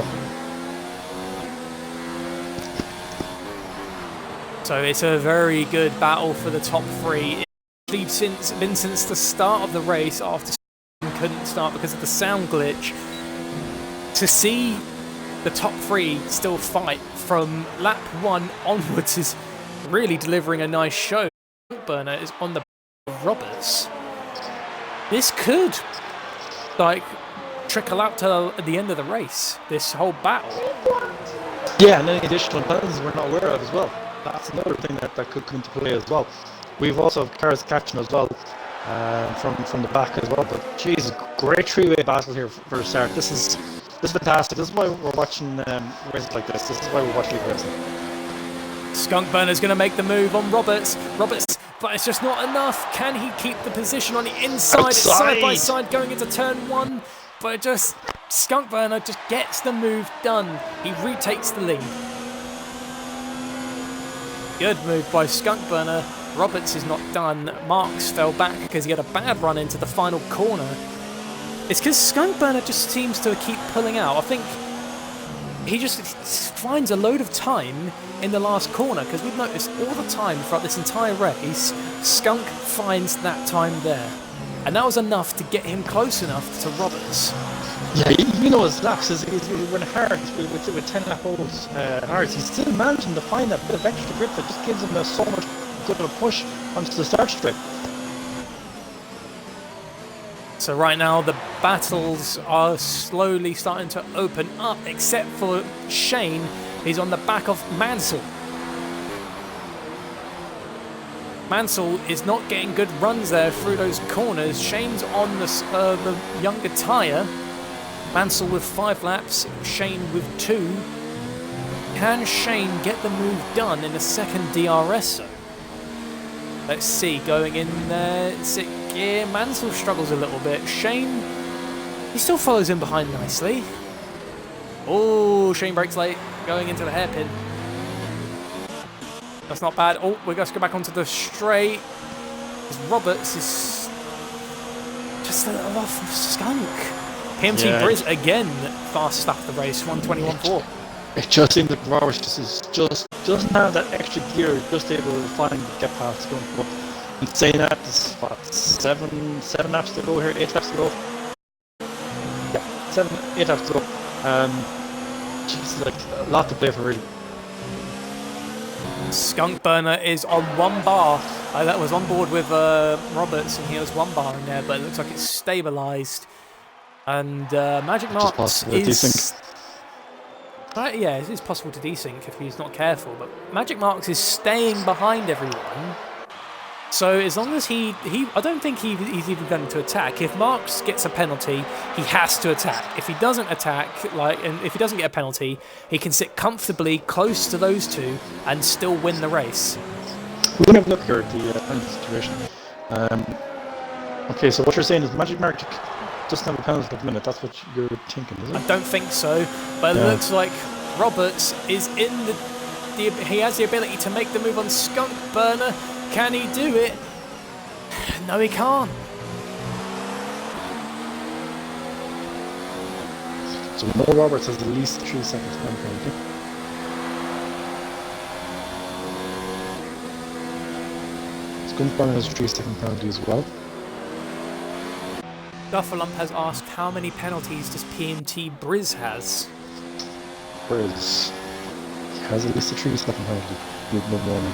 So it's a very good battle for the top three. It's been since the start of the race, after couldn't start because of the sound glitch, to see the top three still fight from lap 1 onwards is really delivering a nice show. Burner is on the Roberts. This could trickle out to the end of the race, this whole battle. Yeah, and any additional penalties we're not aware of as well. That's another thing that could come into play as well. We've also have cars catching as well from the back as well. But geez, great three-way battle here for a start. This is fantastic. This is why we're watching races like this. This is why we're watching racing. Skunk Burner's going to make the move on Roberts, but it's just not enough. Can he keep the position on the inside? It's side by side going into turn 1, but Skunk Burner just gets the move done. He retakes the lead. Good move by Skunk Burner. Roberts is not done. Marks fell back because he had a bad run into the final corner. It's because Skunk Burner just seems to keep pulling out. I think he just finds a load of time in the last corner, because we've noticed all the time throughout this entire race, Skunk finds that time there. And that was enough to get him close enough to Roberts. Yeah, you know his laps, he's running hard with 10 lap holes hard. He's still managing to find that bit of extra grip that just gives him so much good of a push onto the start strip. So right now the battles are slowly starting to open up, except for Shane. He's on the back of Mansell. Mansell is not getting good runs there through those corners. Shane's on the younger tyre. Mansell with 5 laps, Shane with 2. Can Shane get the move done in the second DRS? Let's see, going in there, gear. Mansell struggles a little bit. Shane, he still follows him behind nicely. Oh, Shane brakes late, going into the hairpin. That's not bad. Oh, we're going to go back onto the straight. Roberts is just a little off of Skunk. PMT Briz again, fastest lap of the race, 1:21.4. It just seems like Roberts doesn't have that extra gear, just able to finally get past Skunk. But in saying that, there's what, 7 laps to go here, 8 laps to go. Yeah, 8 laps to go. Jeez, like a lot to play for really. Skunk Burner is on 1 bar. That was on board with Roberts, and he has 1 bar in there, but it looks like it's stabilised. And Magic Marks is... yeah, it is possible to desync if he's not careful, but Magic Marks is staying behind everyone. So as long as I don't think he's even going to attack. If Marks gets a penalty, he has to attack. If he doesn't attack, and if he doesn't get a penalty, he can sit comfortably close to those two and still win the race. We're going to have a look here at the penalty situation. Okay, so what you're saying is Magic Mark doesn't have a penalty at the minute. That's what you're thinking, is it? I don't think so, but it looks like Roberts is in he has the ability to make the move on Skunk Burner. Can he do it? No, he can't. So we know Roberts has at least 3 seconds penalty. Skunk Burner has a 3-second penalty as well. Duffalump has asked how many penalties does PMT Briz has? Briz has at least a 3-second penalty. Good morning.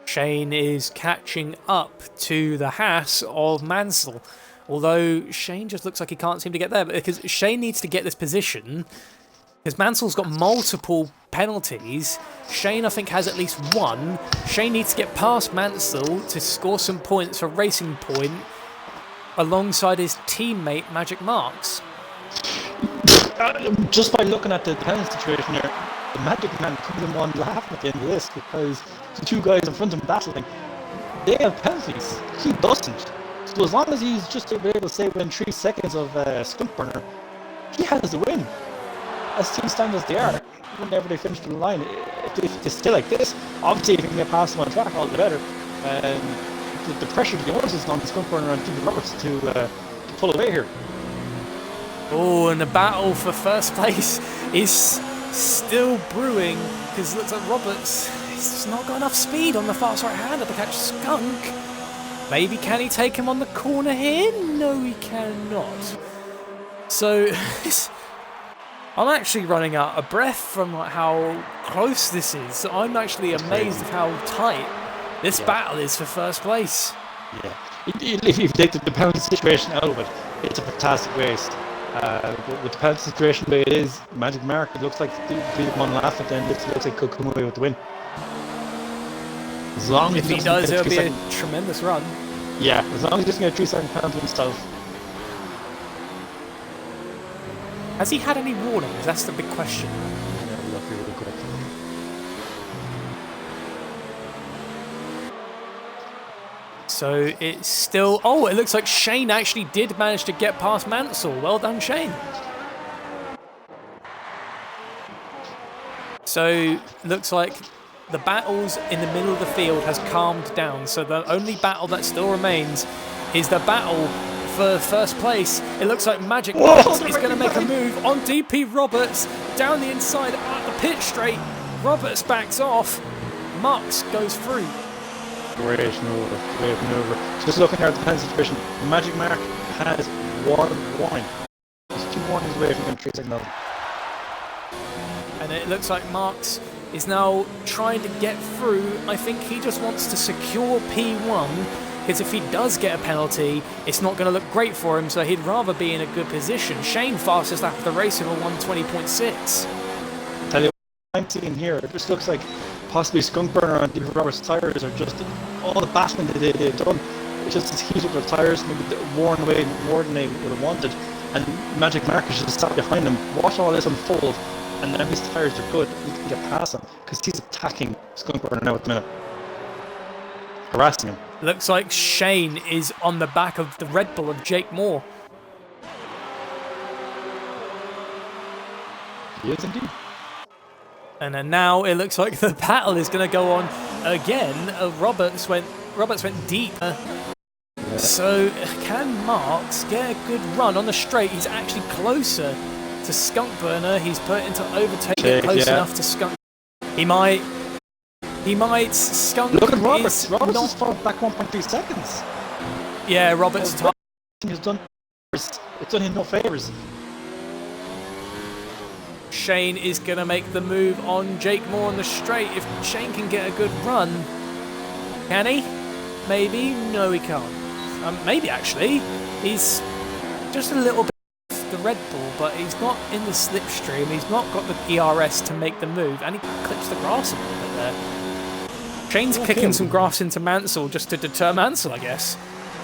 Shane is catching up to the Haas of Mansell, although Shane just looks like he can't seem to get there, because Shane needs to get this position, because Mansell's got multiple penalties. Shane, I think, has at least 1. Shane needs to get past Mansell to score some points for Racing Point alongside his teammate Magic Marks. Just by looking at the penalty situation here, the Magic Man could have won laughing at the end of this, because the 2 guys in front of him battling, they have penalties. He doesn't. So as long as he's just able to stay within 3 seconds of Skunk Burner, he has the win. As team stand as they are, whenever they finish the line, if they stay like this, obviously if you can get past them on track, all the better. The pressure to the owners is on Skunk Burner and Jimmy Roberts to pull away here. Oh, and the battle for first place is still brewing because it looks like Roberts, he's just not got enough speed on the fast right hander to catch Skunk. Maybe can he take him on the corner here? No, he cannot. So I'm actually running out of breath from like how close this is. I'm actually amazed at how tight this battle is for first place. Yeah. If you take the penalty situation out of it, it's a fantastic race. With the penalty situation the way it is, Magic Mark, it looks like the one laugh at the end. It looks like could come away with the win. As long as if he does, it'll be a tremendous run. Yeah, as long as he doesn't get a 3-second penalty himself. Has he had any warnings? That's the big question. So it's still... Oh, it looks like Shane actually did manage to get past Mansell. Well done, Shane. So looks like the battles in the middle of the field has calmed down. So the only battle that still remains is the battle for first place. It looks like Magic Marks is going to make a move on DP Roberts down the inside at the pit straight. Roberts backs off. Marks goes through. Great maneuver. Just looking at the penalty situation, Magic Mark has one warning. He's 2 warnings away from getting 3-second penalty. And it looks like Marks is now trying to get through. I think he just wants to secure P1. Because if he does get a penalty, it's not going to look great for him, so he'd rather be in a good position. Shane fastest lap of the race with a 1:20.6. Tell you what I'm seeing here, it just looks like possibly Skunk Burner and DP Roberts' tyres are just all the battling that they've done. It's just as heated with tyres, maybe worn away more than they would have wanted. And Magic Mark is just sat behind him, watch all this unfold, and now his tyres are good, he can get past him because he's attacking Skunk Burner now at the minute. Harassing him. Looks like Shane is on the back of the Red Bull of Jake Moore. He is indeed. And then now it looks like the battle is going to go on again. Roberts went deep. So can Marks get a good run on the straight? He's actually closer to Skunk Burner. He's put into overtake close enough to Skunk. He might. Skunk. Look at Roberts. Roberts has fallen back 1.3 seconds. Yeah, Roberts' time has done. It's done him no favors. Shane is going to make the move on Jake Moore on the straight. If Shane can get a good run, can he? Maybe. No, he can't. Maybe actually. He's just a little bit off the Red Bull, but he's not in the slipstream. He's not got the ERS to make the move, and he clips the grass a little bit there. Shane's kicking some grass into Mansell just to deter Mansell, I guess.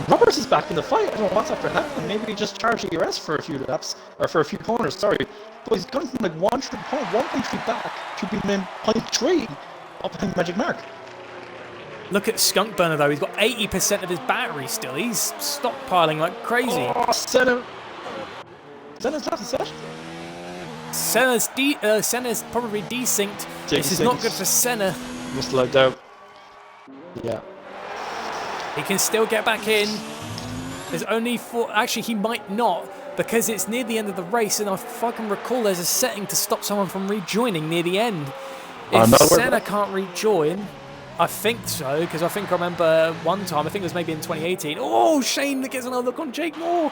Roberts is back in the fight. I don't know what's after happening. Maybe he just charged ERS for a few laps, or for a few corners, sorry. But he's gone from like 1.3 back to being in 0.3 up behind Magic Mark. Look at Skunk Burner though, he's got 80% of his battery still. He's stockpiling like crazy. Oh, Senna's not a set. Senna's probably desynced. This is not good for Senna. Just like that. Yeah. He can still get back in. There's only 4... Actually, he might not, because it's near the end of the race, and if I can recall, there's a setting to stop someone from rejoining near the end. If Senna can't rejoin, I think so, because I remember one time, I think it was maybe in 2018. Oh, Shane gets another look on Jake Moore.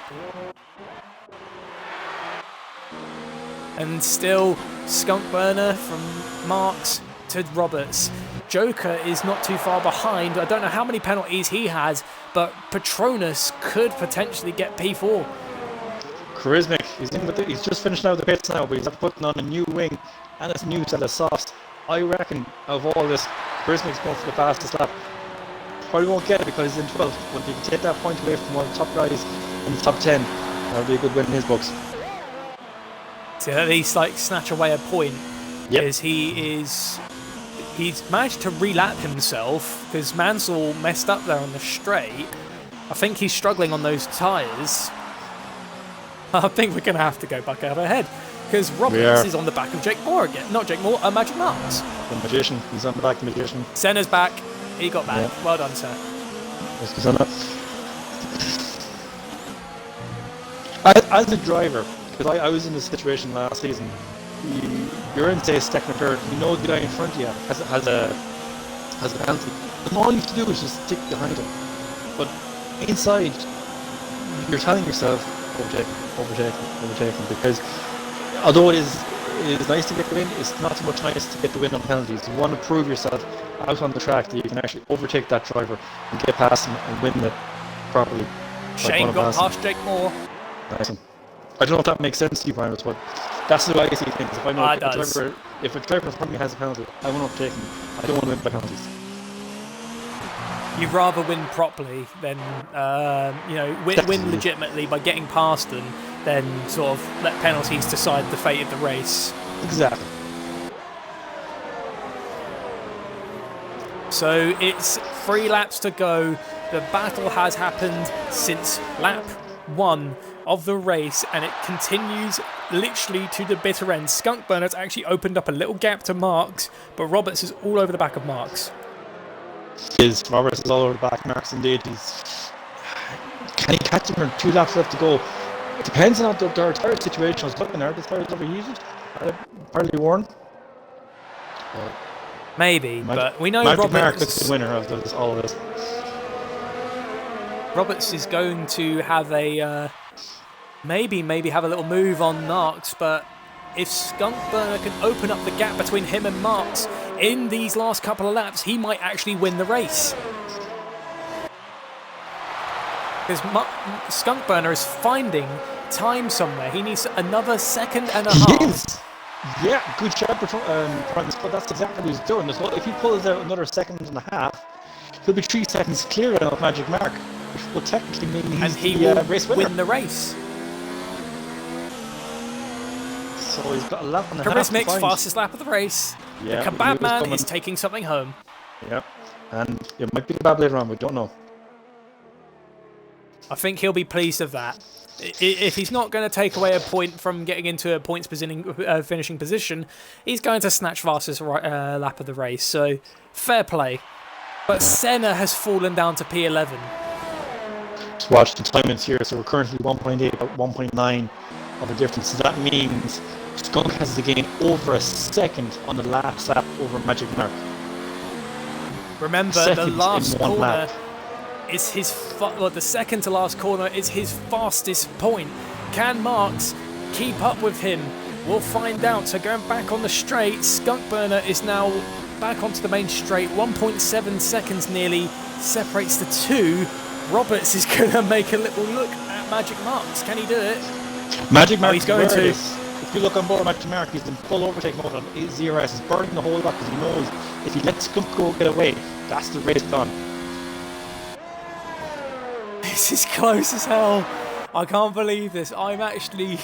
And still, Skunk Burner from Marks to Roberts. Joker is not too far behind. I don't know how many penalties he has, but Patronus could potentially get P4. Charismatic, he's just finished out the pits now, but he's putting on a new wing and a new set of softs. I reckon of all this, Charismac's going for the fastest lap. Probably won't get it because he's in 12th, but if he can take that point away from one of the top guys in the top 10, that'll be a good win in his books. So at least snatch away a point, because he's managed to relap himself, because Mansell messed up there on the straight. I think he's struggling on those tyres. I think we're going to have to go back out ahead, because Roberts is on the back of Jake Moore again. Not Jake Moore, Magic Marks. The Magician, he's on the back of the Magician. Senna's back. He got back. Yeah. Well done, Senna. As a driver, because I was in this situation last season. You're in, say, second or third, you know the guy in front of you has a penalty. And all you have to do is just stick behind him. But inside, you're telling yourself, overtaking, because although it is nice to get the win, it's not so much nice to get the win on penalties. You want to prove yourself out on the track that you can actually overtake that driver and get past him and win it properly. Shane got past Jake Moore. Nice one. I don't know if that makes sense to you, Brian, but that's the way I see things. If I know if a driver in front of me has a penalty, I want to overtake him. I don't want to win by penalties. You'd rather win properly than win legitimately by getting past them, than sort of let penalties decide the fate of the race. Exactly. So it's 3 laps to go. The battle has happened since lap 1 of the race, and it continues literally to the bitter end. Skunk Burnet's actually opened up a little gap to Marks, but Roberts is all over the back of Marks. Roberts is all over the back. Marks indeed. Can he catch him with 2 laps left to go? It depends on their tire situation. I was looking at the tires overheated, partly worn. Maybe, but we know Roberts Roberts is the winner of all of this. Roberts is going to have a maybe have a little move on Marks, but if Skunk Burner can open up the gap between him and Marks in these last couple of laps, he might actually win the race. Because Skunk Burner is finding time somewhere. He needs another second and a half. Yes. Yeah, good job, Prentice, but that's exactly what he's doing. So if he pulls out another second and a half, he'll be 3 seconds clear of Magic Mark, which will technically mean he will race winner. Win the race. So he's got a lap and a half to Mick's find. fastest lap of the race. Yeah, the Kebab Man is taking something home. Yeah, and it might be kebab later on, we don't know. I think he'll be pleased with that. If he's not going to take away a point from getting into a points finishing position, he's going to snatch fastest lap of the race. So, fair play. But Senna has fallen down to P11. Just watch the timings here. So we're currently 1.8, about 1.9 of a difference. So that means Skunk has to gain over a second on the last lap over Magic Mark. Remember, the last corner is the second to last corner is his fastest point. Can Marks keep up with him? We'll find out. So going back on the straight, Skunk Burner is now back onto the main straight. 1.7 seconds nearly separates the two. Roberts is going to make a little look at Magic Marks. Can he do it? Magic Mark, he's going to. If you look on board Magic Mark, he's in full overtake mode on ZRS. He's burning the whole lot because he knows if he lets Skunk go get away, that's the race done. This is close as hell. I can't believe this. I'm actually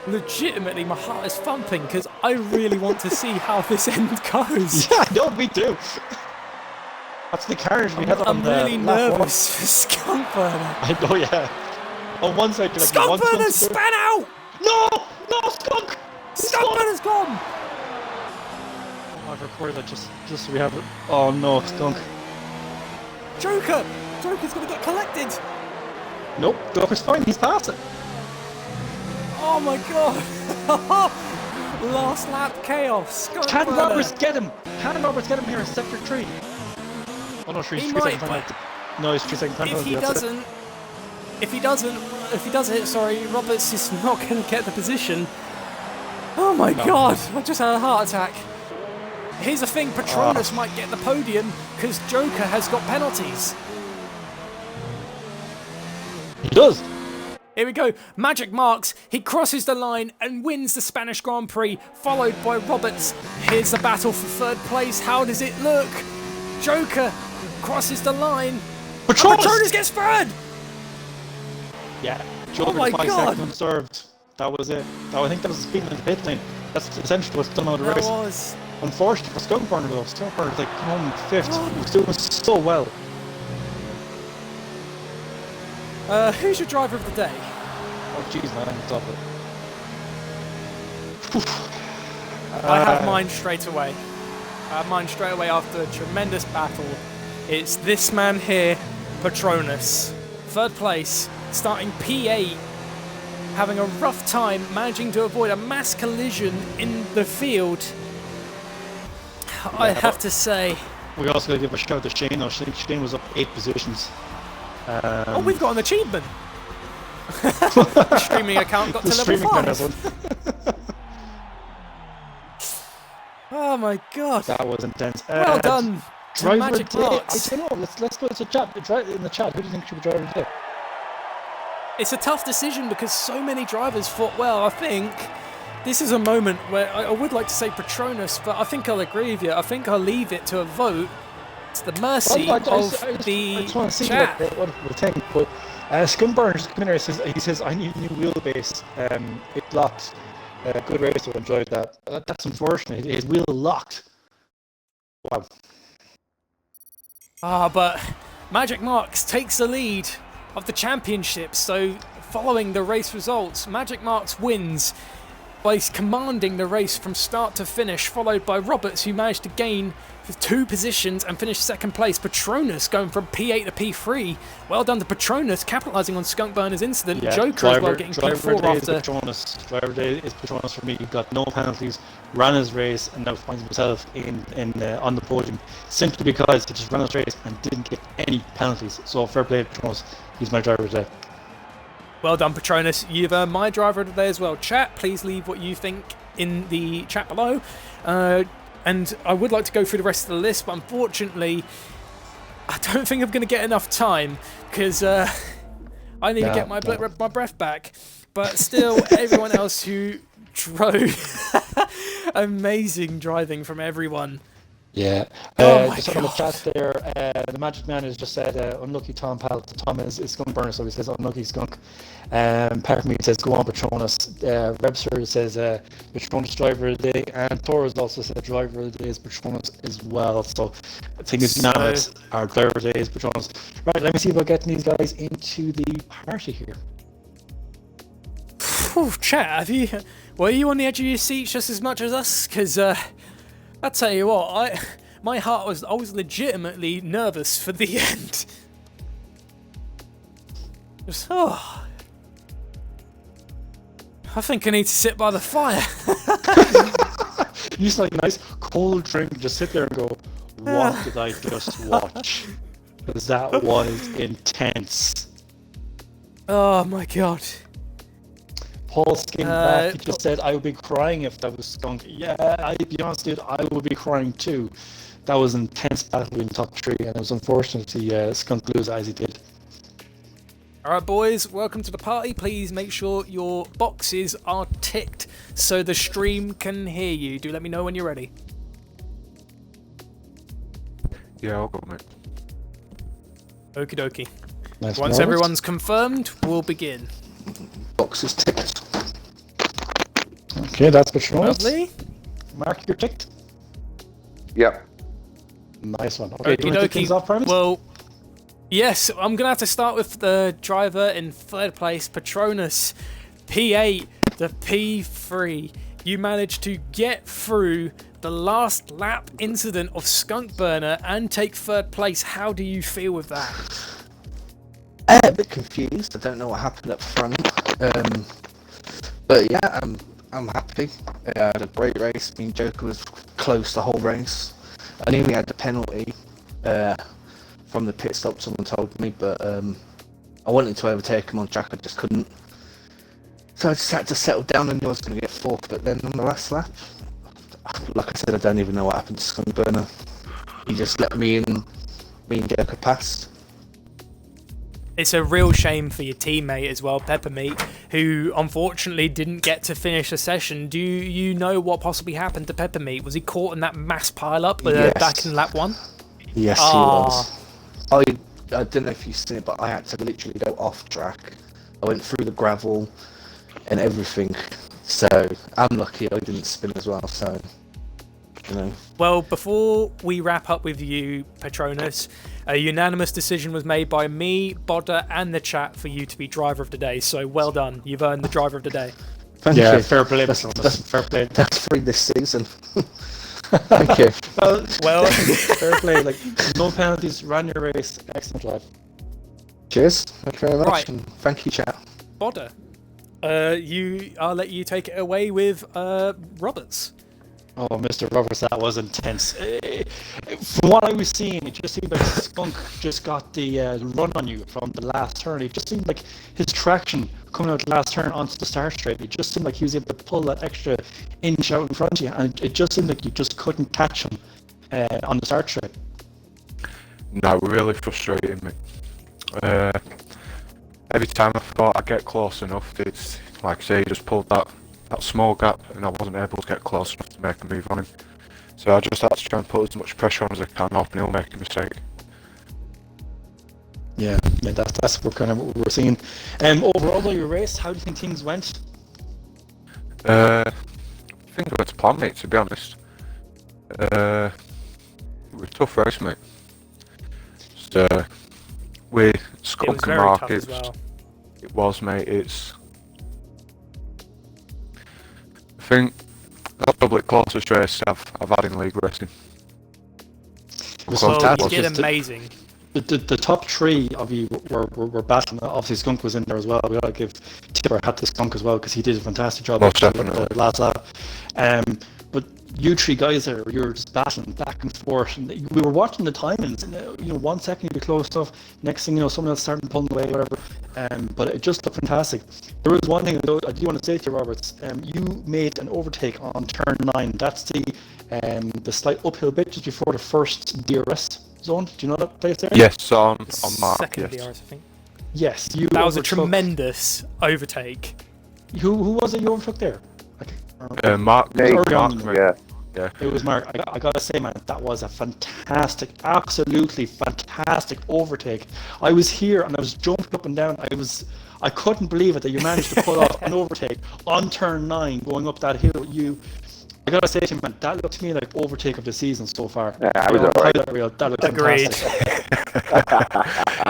legitimately, my heart is thumping because I really want to see how this end goes. Yeah, no, me too. That's the carriage we had on the I'm really nervous for Skunk Burner. I know, yeah. On one side, you're like, Skunk Burner span out! No, Skunk! Skunk Burner's gone! Oh, I've recorded that just so we have it. Oh no, Skunk. Joker's gonna get collected! Nope, Joker's fine, he's past it. Oh my god! Last lap chaos. Can Roberts get him? Can Roberts get him here in sector 3? Oh no, 3 seconds time. No, he's 3 seconds time. If he does it, sorry, Roberts is not gonna get the position. Oh my god, I just had a heart attack. Here's the thing, Patronus might get the podium because Joker has got penalties. He does. Here we go. Magic Marks. He crosses the line and wins the Spanish Grand Prix, followed by Roberts. Here's the battle for third place. How does it look? Joker crosses the line. Patronus gets third. Yeah, Joker 5 seconds served. That was it. I think that was the speed in the pit lane. That's essentially what's done out of the race. Was. Unfortunately for Skunk Burner though, Skunk Burner's like come 5th. He was doing so well. Who's your driver of the day? Oh jeez man, stop it. I have mine straight away. After a tremendous battle. It's this man here, Patronus. Third place, starting P8. having a rough time managing to avoid a mass collision in the field. I have to say. We also got to give a shout to Shane. Now, Shane was up 8 positions. Oh, we've got an achievement. Streaming account got to level 5. Oh my god. That was intense. Well done to Magic Marks. I don't know. Let's go to chat. In the chat, who do you think should be driving today? It's a tough decision because so many drivers thought, well, I think this is a moment where I would like to say Patronus, but I think I'll agree with you. I think I'll leave it to a vote. It's the mercy of the I just want to see chat. what we think. But Scumburner's coming here, he says, I need a new wheelbase. It locked. Good race, so I enjoyed that. That's unfortunate. His wheel locked. Wow. But Magic Marks takes the lead of the championship. So following the race results, Magic Marks wins by commanding the race from start to finish, followed by Roberts, who managed to gain 2 positions and finish second place. Patronus going from P8 to P3. Well done to Patronus, capitalising on Skunkburner's incident. Yeah, Joker as well getting P4 after. Driver day is Patronus for me. He got no penalties, ran his race, and now finds himself on the podium simply because he just ran his race and didn't get any penalties. So fair play to Patronus. He's my driver today. Well done, Patronus. You've earned my driver of the day as well. Chat, please leave what you think in the chat below. And I would like to go through the rest of the list, but unfortunately, I don't think I'm going to get enough time because I need to get my breath back. But still, everyone else who drove, amazing driving from everyone. Yeah. Just on the chat there, the Magic Man has just said, unlucky Tom Pal. Tom is Skunkburner, so he says, unlucky Skunk. Parkmead says, go on Patronus. Rebster says, Patronus driver of the day. And Torres also said, driver of the day is Patronus as well. So I think it's unanimous. Our driver of the day is Patronus. Right, let me see about getting these guys into the party here. Chat, were you on the edge of your seats just as much as us? Because I'll tell you what, my heart I was legitimately nervous for the end. Just, I think I need to sit by the fire. You just like a nice cold drink, just sit there and go, what did I just watch? Because that was intense. Oh my god. Paul Skin back, he just said, I would be crying if that was Skunk. Yeah, I'll be honest, dude, I would be crying too. That was an intense battle in top 3, and it was unfortunate to see Skunk lose as he did. Alright boys, welcome to the party. Please make sure your boxes are ticked so the stream can hear you. Do let me know when you're ready. Yeah, I'll go, mate. Okie dokie. Nice. Once everyone's confirmed, we'll begin. Boxes ticked. Okay, that's Patronus. Lovely. Mark, you're ticked. Yep. Nice one. Okay, do Okie you want to kick things off, Primus? Well, yes, I'm going to have to start with the driver in 3rd place, Patronus. P8 to P3. You managed to get through the last lap incident of Skunkburner and take 3rd place. How do you feel with that? A bit confused. I don't know what happened up front. But yeah, I'm happy. I had a great race. I mean, Joker was close the whole race. I knew we had the penalty from the pit stop, someone told me, but I wanted to overtake him on track, I just couldn't. So I just had to settle down and knew I was going to get 4th, but then on the last lap, like I said, I don't even know what happened to Skunkburner. He just let me and Joker pass. It's a real shame for your teammate as well, Peppermeat, who unfortunately didn't get to finish the session. Do you know what possibly happened to Peppermeat? Was he caught in that mass pile-up back in lap 1? Yes, he was. I don't know if you've seen it, but I had to literally go off track. I went through the gravel and everything, so I'm lucky I didn't spin as well, so, you know. Well, before we wrap up with you, Patronus, a unanimous decision was made by me, Bodder, and the chat for you to be driver of the day, so well done. You've earned the driver of the day. Thank you. Fair play. That's fair play. That's 3 this season. Thank you. Well, fair play. Like, no penalties, ran your race, excellent drive. Cheers. Thank you very much. Right. And thank you, chat. Bodder, I'll let you take it away with Roberts. Oh, Mr. Roberts, that was intense. From what I was seeing, it just seemed like Skunk just got the run on you from the last turn. It just seemed like his traction coming out the last turn onto the start straight. It just seemed like he was able to pull that extra inch out in front of you, and it just seemed like you just couldn't catch him on the start straight. No, really frustrating me. Every time I thought I'd get close enough, it's like I say, he just pulled that small gap, and I wasn't able to get close enough to make a move on him. So I just had to try and put as much pressure on as I can, hoping he'll make a mistake. Yeah, that's what we're seeing. Overall, though, your race, how do you think things went? I think I went to plan, mate, to be honest. It was a tough race, mate. So, with It was Skunk and very Mark, tough as well. it was, mate. I think that's probably the closest race I've had in league racing. It was Well, fantastic. you did amazing. The top three of you were battling. Obviously, Skunk was in there as well. We gotta give Tipper a hat to Skunk as well because he did a fantastic job Most at definitely. the last lap. But you three guys there, you were just battling back and forth. And we were watching the timings. And, 1 second you'd be close stuff. Next thing you know, someone else starting pulling away, whatever. But it just looked fantastic. There was one thing though I do want to say to you, Roberts. You made an overtake on turn 9. That's the slight uphill bit just before the first DRS zone. Do you know that place there? Yes, on Mark. Second Yes. DRS, I think. Yes, you. That was a overtook- tremendous overtake. Who was it you overtook there? Mark. Hey, Mark, Mark, mate. Yeah. It was Mark. I gotta say, man, that was a fantastic, absolutely fantastic overtake. I was here and I was jumping up and down. I couldn't believe it that you managed to pull off an overtake on turn 9 going up that hill. I gotta say to you, man, that looked to me like overtake of the season so far. Yeah, I was alright. That looked Agreed. fantastic.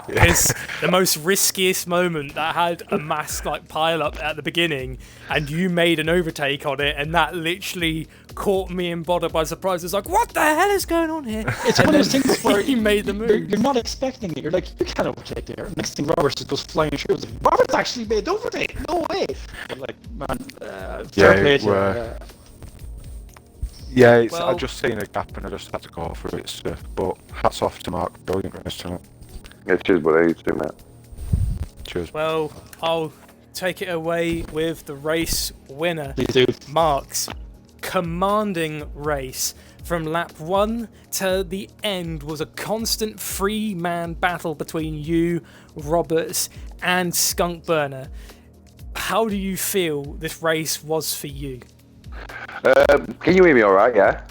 It's the most riskiest moment that had a mass pile up at the beginning, and you made an overtake on it, and that literally caught me and Bodder by surprise. It's like, what the hell is going on here? It's And one of those then things where you made the move. You're not expecting it. You're like, you can't overtake there. Next thing, Roberts just goes flying through. It's like, Roberts actually made the overtake. No way. I'm like, man, fair play to you. Yeah, I Well- just seen a gap and I just had to go for it. So, but hats off to Mark. Brilliant race tonight. Yeah, cheers, buddy. You too, mate. Cheers. Well, I'll take it away with the race winner. Please do. Mark's commanding race from lap 1 to the end was a constant 3-man battle between you, Roberts, and Skunk Burner. How do you feel this race was for you? Can you hear me all right? Yeah.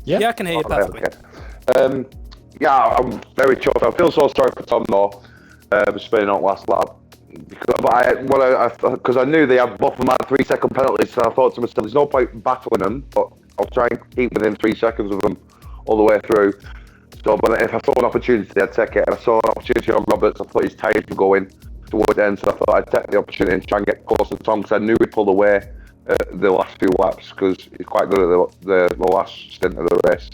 Yeah, I can hear you perfectly. Okay. Yeah, I'm very chuffed. I feel so sorry for Tom though, spinning out last lap. Because I knew they had both of them had 3-second penalties, so I thought to myself, there's no point battling them, but I'll try and keep within 3 seconds of them all the way through. So, but if I saw an opportunity, I'd take it. And I saw an opportunity on Roberts. I thought his tyres were going toward the end, so I thought I'd take the opportunity and try and get close to Tom, because I knew he'd pull away the last few laps, because he's quite good at the last stint of the race.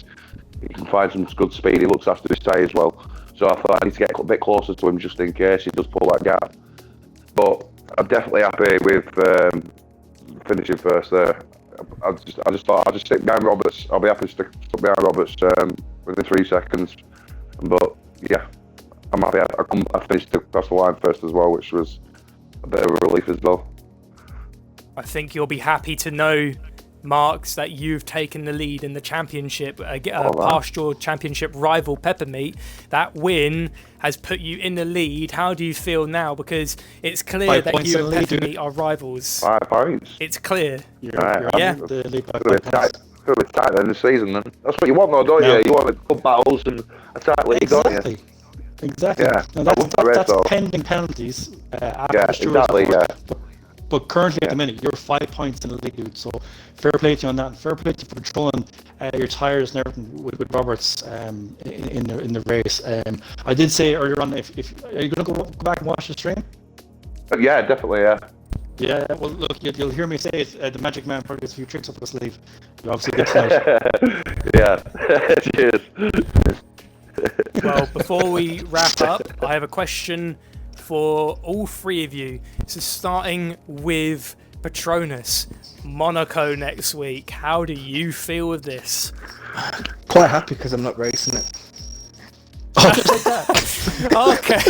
He can find some good speed. He looks after his tyres well. So I thought I need to get a bit closer to him just in case he does pull that gap. But I'm definitely happy with finishing first there. I just thought I'll just stick behind Roberts. I'll be happy to stick behind Roberts within 3 seconds. But yeah, I'm happy. I finished across the line first as well, which was a bit of a relief as well. I think you'll be happy to know, Marks, that you've taken the lead in the championship, past your championship rival Peppermeat. That win has put you in the lead. How do you feel now? Because it's clear 5 that points you in and the lead, Peppermeat are rivals. 5 points. It's clear. You're Yeah. the lead by Could have 5 been points. tight at the end of the season then. That's what you want though, don't No. you? You want good battles and a tight league, don't you? Exactly. Yeah, Now I love that race, that's though. pending penalties after Yeah, the Stewards, exactly, of course. yeah. But currently at the Yeah. minute, you're 5 points in the league, dude. So fair play to you on that. Fair play to you for controlling your tyres and everything with Roberts in the race. I did say earlier on, if are you going to go back and watch the stream? Yeah, definitely, yeah. Yeah. Well, look, you'll hear me say it. The Magic Man probably has a few tricks up his sleeve. You obviously did tonight. Yeah. Cheers. Well, before we wrap up, I have a question for all three of you. So starting with Patronus, Monaco next week. How do you feel with this? Quite happy because I'm not racing it. Okay.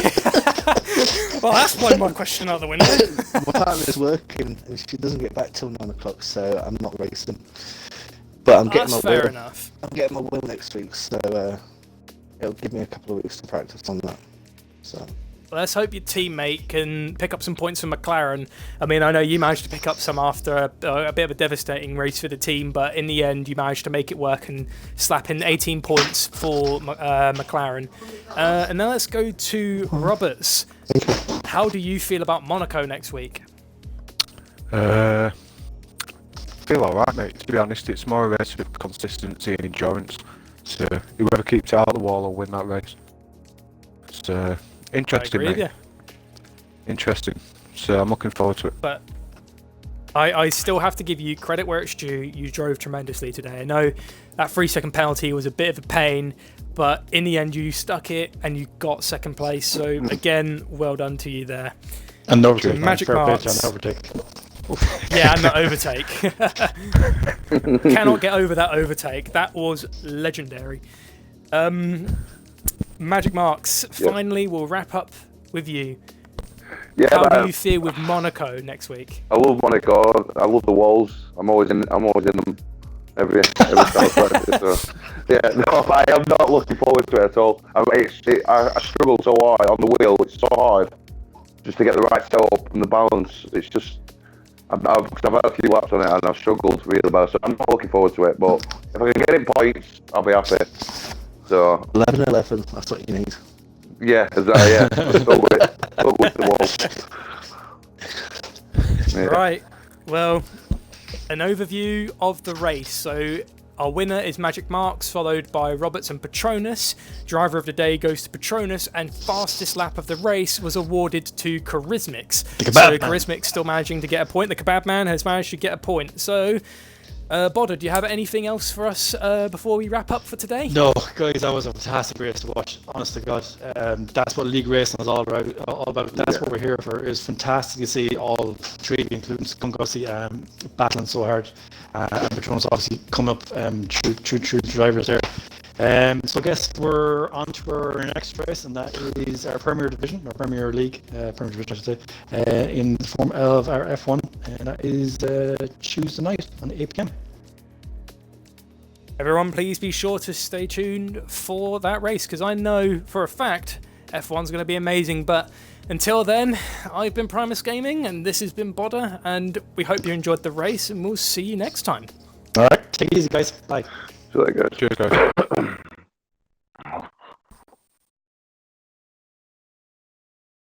Well, that's blown my question out the window. My partner is working and she doesn't get back till 9 o'clock, so I'm not racing. But I'm getting That's my fair wheel. enough. I'm getting my wheel next week, so it'll give me a couple of weeks to practice on that. So. Let's hope your teammate can pick up some points from McLaren. I mean, I know you managed to pick up some after a bit of a devastating race for the team, but in the end, you managed to make it work and slap in 18 points for McLaren. And now let's go to Roberts. How do you feel about Monaco next week? Feel alright, mate. To be honest, it's more a race of consistency and endurance. So whoever keeps it out of the wall will win that race. So interesting, I agree mate. with you. Interesting. So I'm looking forward to it. But I still have to give you credit where it's due. You drove tremendously today. I know that 3-second penalty was a bit of a pain, but in the end you stuck it and you got second place. So again, well done to you there. And overtake. Magic fair play marks. to an overtake. Yeah, and the overtake. Cannot get over that overtake. That was legendary. Magic Marks, finally we'll wrap up with you. Yeah, How man. do you feel with Monaco next week? I love Monaco. I love the walls. I'm always in them every time I practice. So, yeah, no, I am not looking forward to it at all. I struggle so hard on the wheel. It's so hard just to get the right setup and the balance. It's just I've had a few laps on it and I've struggled really bad. So I'm not looking forward to it. But if I can get in points, I'll be happy. So 11-11, that's what you need. yeah, exactly. Yeah, go with the wall. Yeah. Right, well, an overview of the race. So our winner is Magic Marks, followed by Roberts and Patronus. Driver of the day goes to Patronus, and fastest lap of the race was awarded to Charismix. So Charismix still managing to get a point. The Kebab Man has managed to get a point. So, Bodder, do you have anything else for us before we wrap up for today? No, guys, that was a fantastic race to watch. Honest to God, that's what league racing is all about. That's what we're here for. It's fantastic to see all three, including Scumgossi, battling so hard. And Patronus obviously come up through the drivers there. So I guess we're on to our next race, and that is our Premier Division, our Premier League, Premier Division I should say, in the form of our F1, and that is Tuesday night on 8 p.m. Everyone, please be sure to stay tuned for that race, because I know for a fact F1's going to be amazing. But until then, I've been Primus Gaming, and this has been Bodder, and we hope you enjoyed the race, and we'll see you next time. All right, take it easy, guys. Bye. So that goes. Cheers, guys.